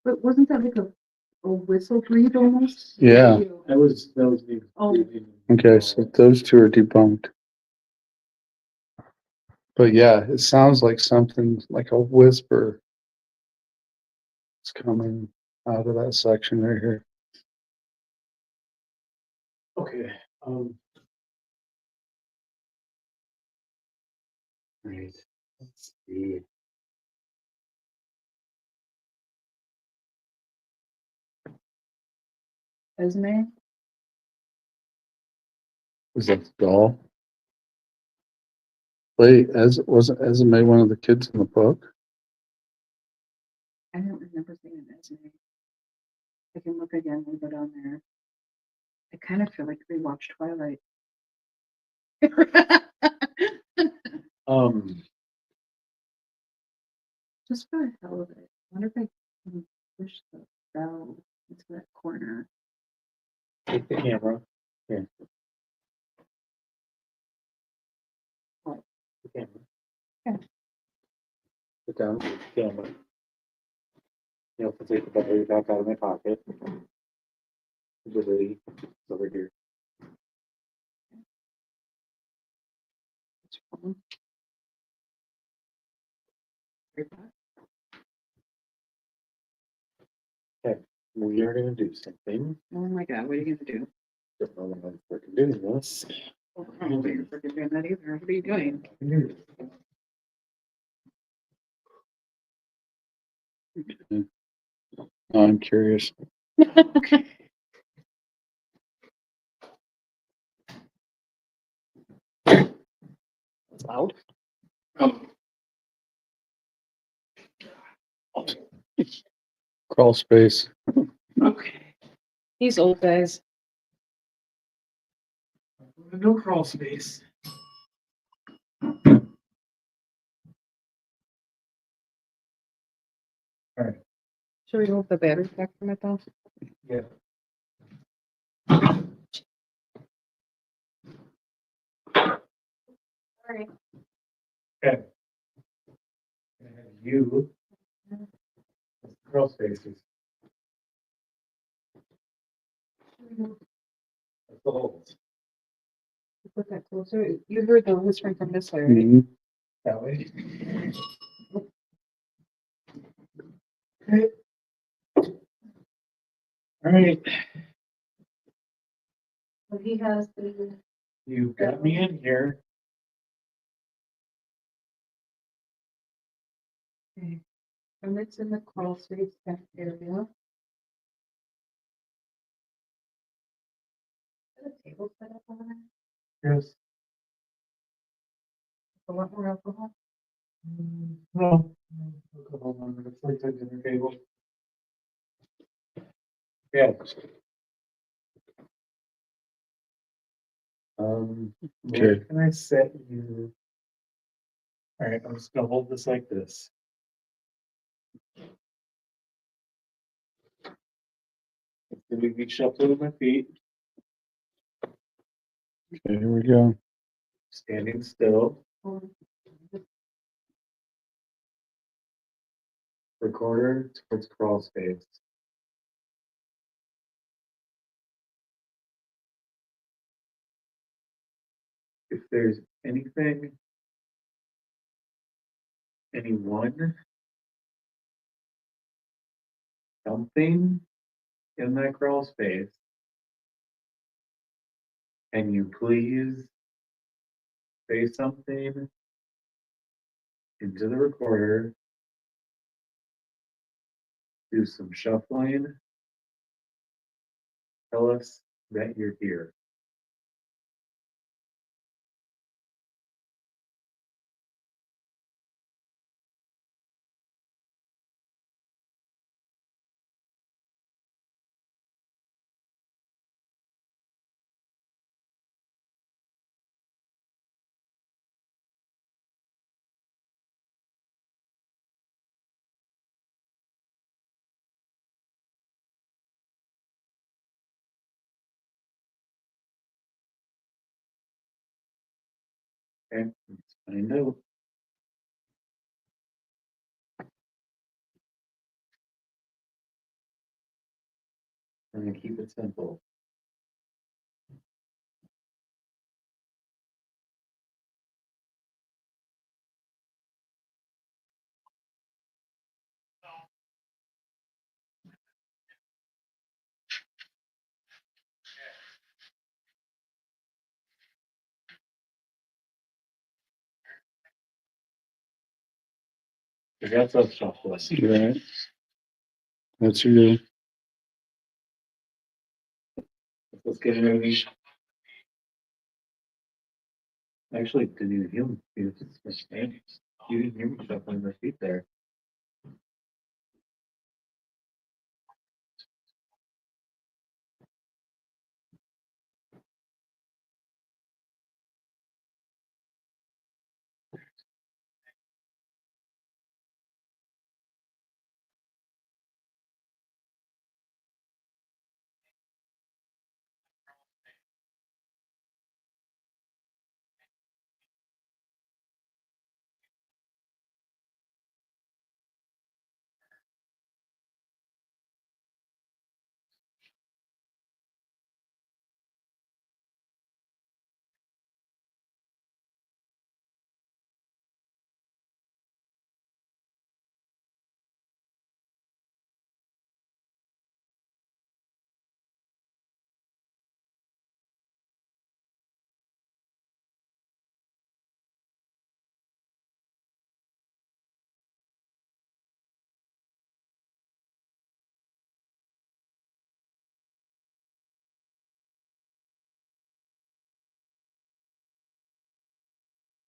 But wasn't that like a whistle breathe almost? Yeah. That was me. Oh. breathing. Okay, so those two are debunked. But yeah, it sounds like something like a whisper. It's coming out of that section right here. Okay. Right. Let's see. Esme? Is that the doll? Wait, wasn't Esme one of the kids in the book? I don't remember seeing Esme. I can look again and go down there. I kind of feel like we watched Twilight. Just for the hell of it. I wonder if I can push the bell into that corner. Take the camera. Here. What? The camera. Okay. Put down the camera. You have to take the battery back out of my pocket. The battery is over here. It's fine. Right back. We are gonna do something. Oh my god, what are you gonna do? Don't know when I'm freaking doing this. I don't think you're freaking doing that either. What are you doing? Oh, I'm curious. It's out. Crawl space. Okay. These old guys. No crawl space. Should we move the battery back from it though? Yeah. Alright. Okay. And you. Crawl spaces. That's the holes. Put that closer. You heard the whispering from this way, right? Mhm. That way. Okay. All right, So he has the, you got me in here. and it's in the crawl space back area. Is there a table set up over there? Yes. A lot more alcohol? No. I'll go home on the first dinner table. Yeah. Okay. Where can I set you? All right, I'm just gonna hold this like this. Then we can shuffle with my feet, Okay, here we go. standing still, recorder towards crawl space. If there's anything, anyone, something in that crawl space, can you please say something into the recorder, do some shuffling, tell us that you're here. Okay, I know. I'm gonna keep it simple. I got some shuffling. Right. That's you. Let's get it over. Actually, didn't even hear me. You didn't hear me shuffling my feet there.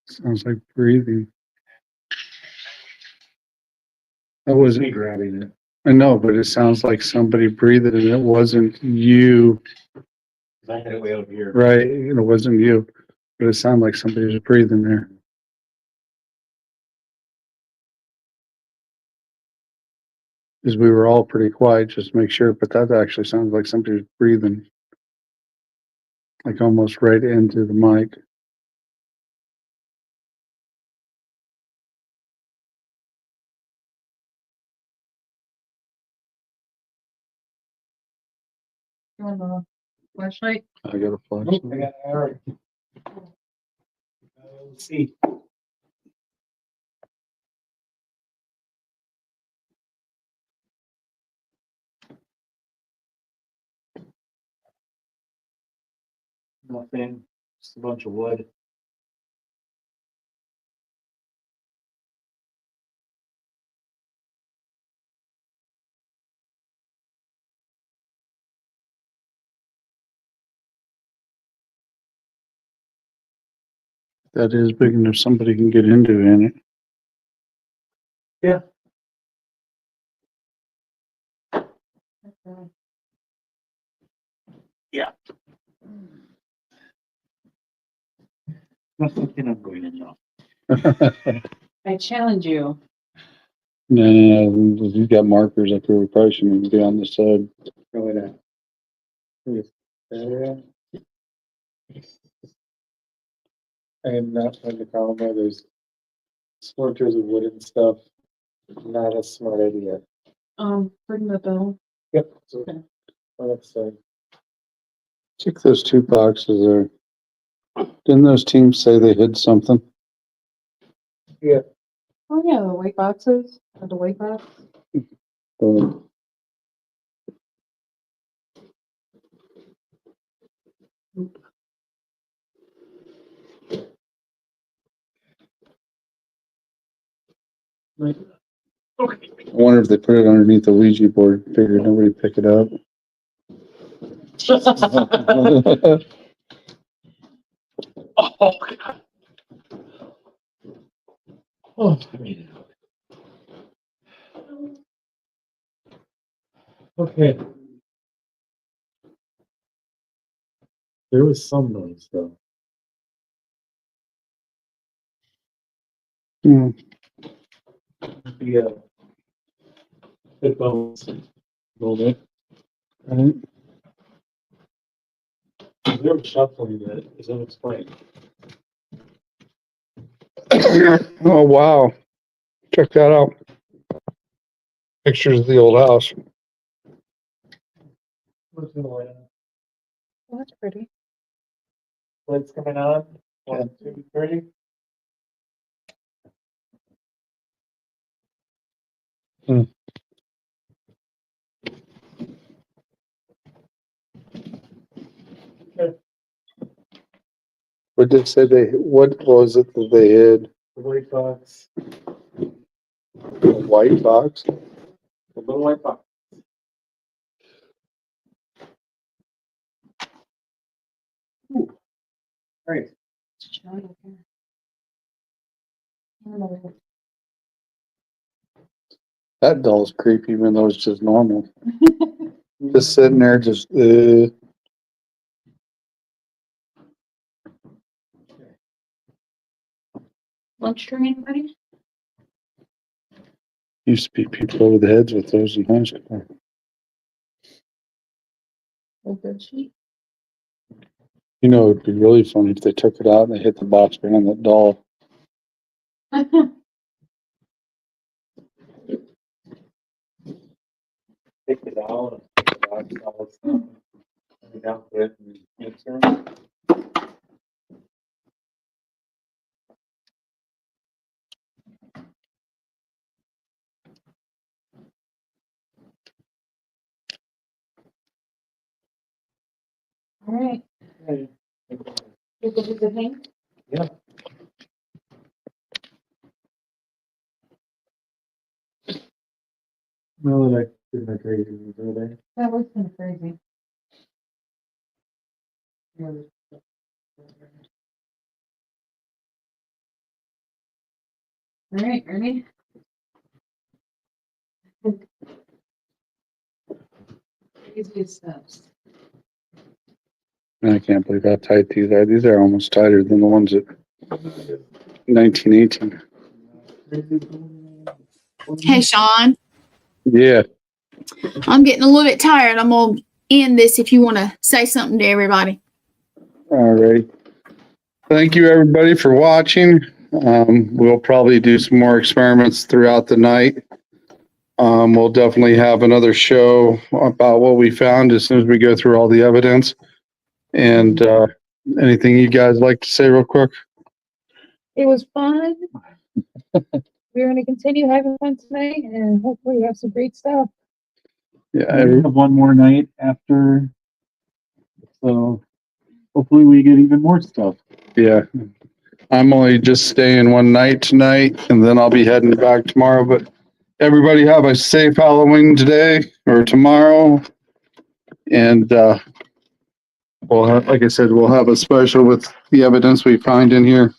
Sounds like breathing. That It was me wasn't, grabbing it. I know, but it sounds like somebody breathed and it wasn't you, 'Cause I had it way over here. right? It wasn't you, but it sounded like somebody was breathing there. Because we were all pretty quiet, just to make sure, but that actually sounds like somebody was breathing. Like almost right into the mic. You want a flashlight? I got a flash. Nope, I got, all right. Let's see. Nothing, just a bunch of wood. That is big enough somebody can get into in it. Yeah. Yeah. Not something I'm going to know. I challenge you. No, you got markers up here. We probably shouldn't be on this side. Probably not. Yes. I am not on the column where there's splinters of wood and stuff. Not a smart idea. Bring the bell. Yep. So, let's say. Check those two boxes there. Didn't those teams say they hid something? Yeah. Oh, yeah, the white boxes, or the white box. Um, Like, I wonder if they put it underneath the Ouija board. Figured nobody pick it up. oh, God. Oh, I mean. Okay. There was some noise though. Hmm. Yeah. Headphones. A little bit. Right. They were shuffling it, is unexplained. Oh, wow. Check that out. Pictures of the old house. What's the light on? Oh, that's pretty. Lights coming on. 1, 2, 3. What did they say what was it that they hid? The white box. A white box? The little white box. Ooh. Great. That doll's creepy, even though it's just normal. Just sitting there, just, Lunch for anybody? used to beat people over the heads with those in high school. A good sheet. You know, it'd be really funny if they took it out and they hit the box behind that doll. Take it out. The box, all this stuff. And down to it and answer. All right. Hey. You good with the thing? Yeah. No, that I did my crazy move earlier. That was kind of crazy. All right, ready? Easy steps. I can't believe how tight these are. These are almost tighter than the ones at 1918. Hey, Sean, Yeah. I'm getting a little bit tired. I'm going to end this if you want to say something to everybody. All right. Thank you, everybody, for watching. We'll probably do some more experiments throughout the night. We'll definitely have another show about what we found as soon as we go through all the evidence. And anything you guys like to say real quick? It was fun. We're going to continue having fun tonight and hopefully have some great stuff. Yeah. We have one more night after. So hopefully we get even more stuff. Yeah. I'm only just staying one night tonight and then I'll be heading back tomorrow, but everybody have a safe Halloween today or tomorrow. And, like I said, we'll have a special with the evidence we find in here.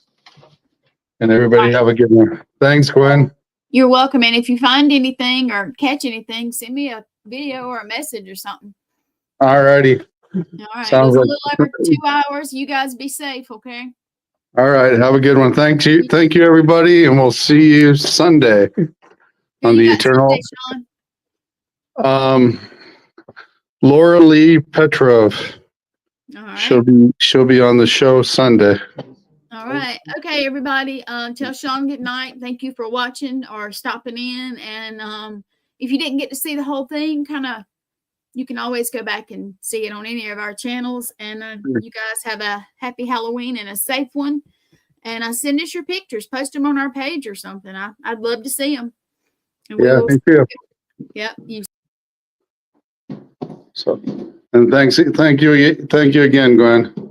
And everybody have a good one. Thanks, Gwen. You're welcome. And if you find anything or catch anything, send me a video or a message or something. All righty. All right. Sounds It was like- a little over 2 hours. You guys be safe, okay? All right. Have a good one. Thank you. Thank you, everybody. And we'll see you Sunday Who on you the got Eternal. Sunday, Sean? Laura Lee Petrov. All right. She'll be on the show Sunday. All right. Okay, everybody. Tell Sean good night. Thank you for watching or stopping in. And if you didn't get to see the whole thing, you can always go back and see it on any of our channels. And you guys have a happy Halloween and a safe one. And send us your pictures. Post them on our page or something. I'd love to see them. And Yeah, thank you. Yep. So, and thank you again, Gwen.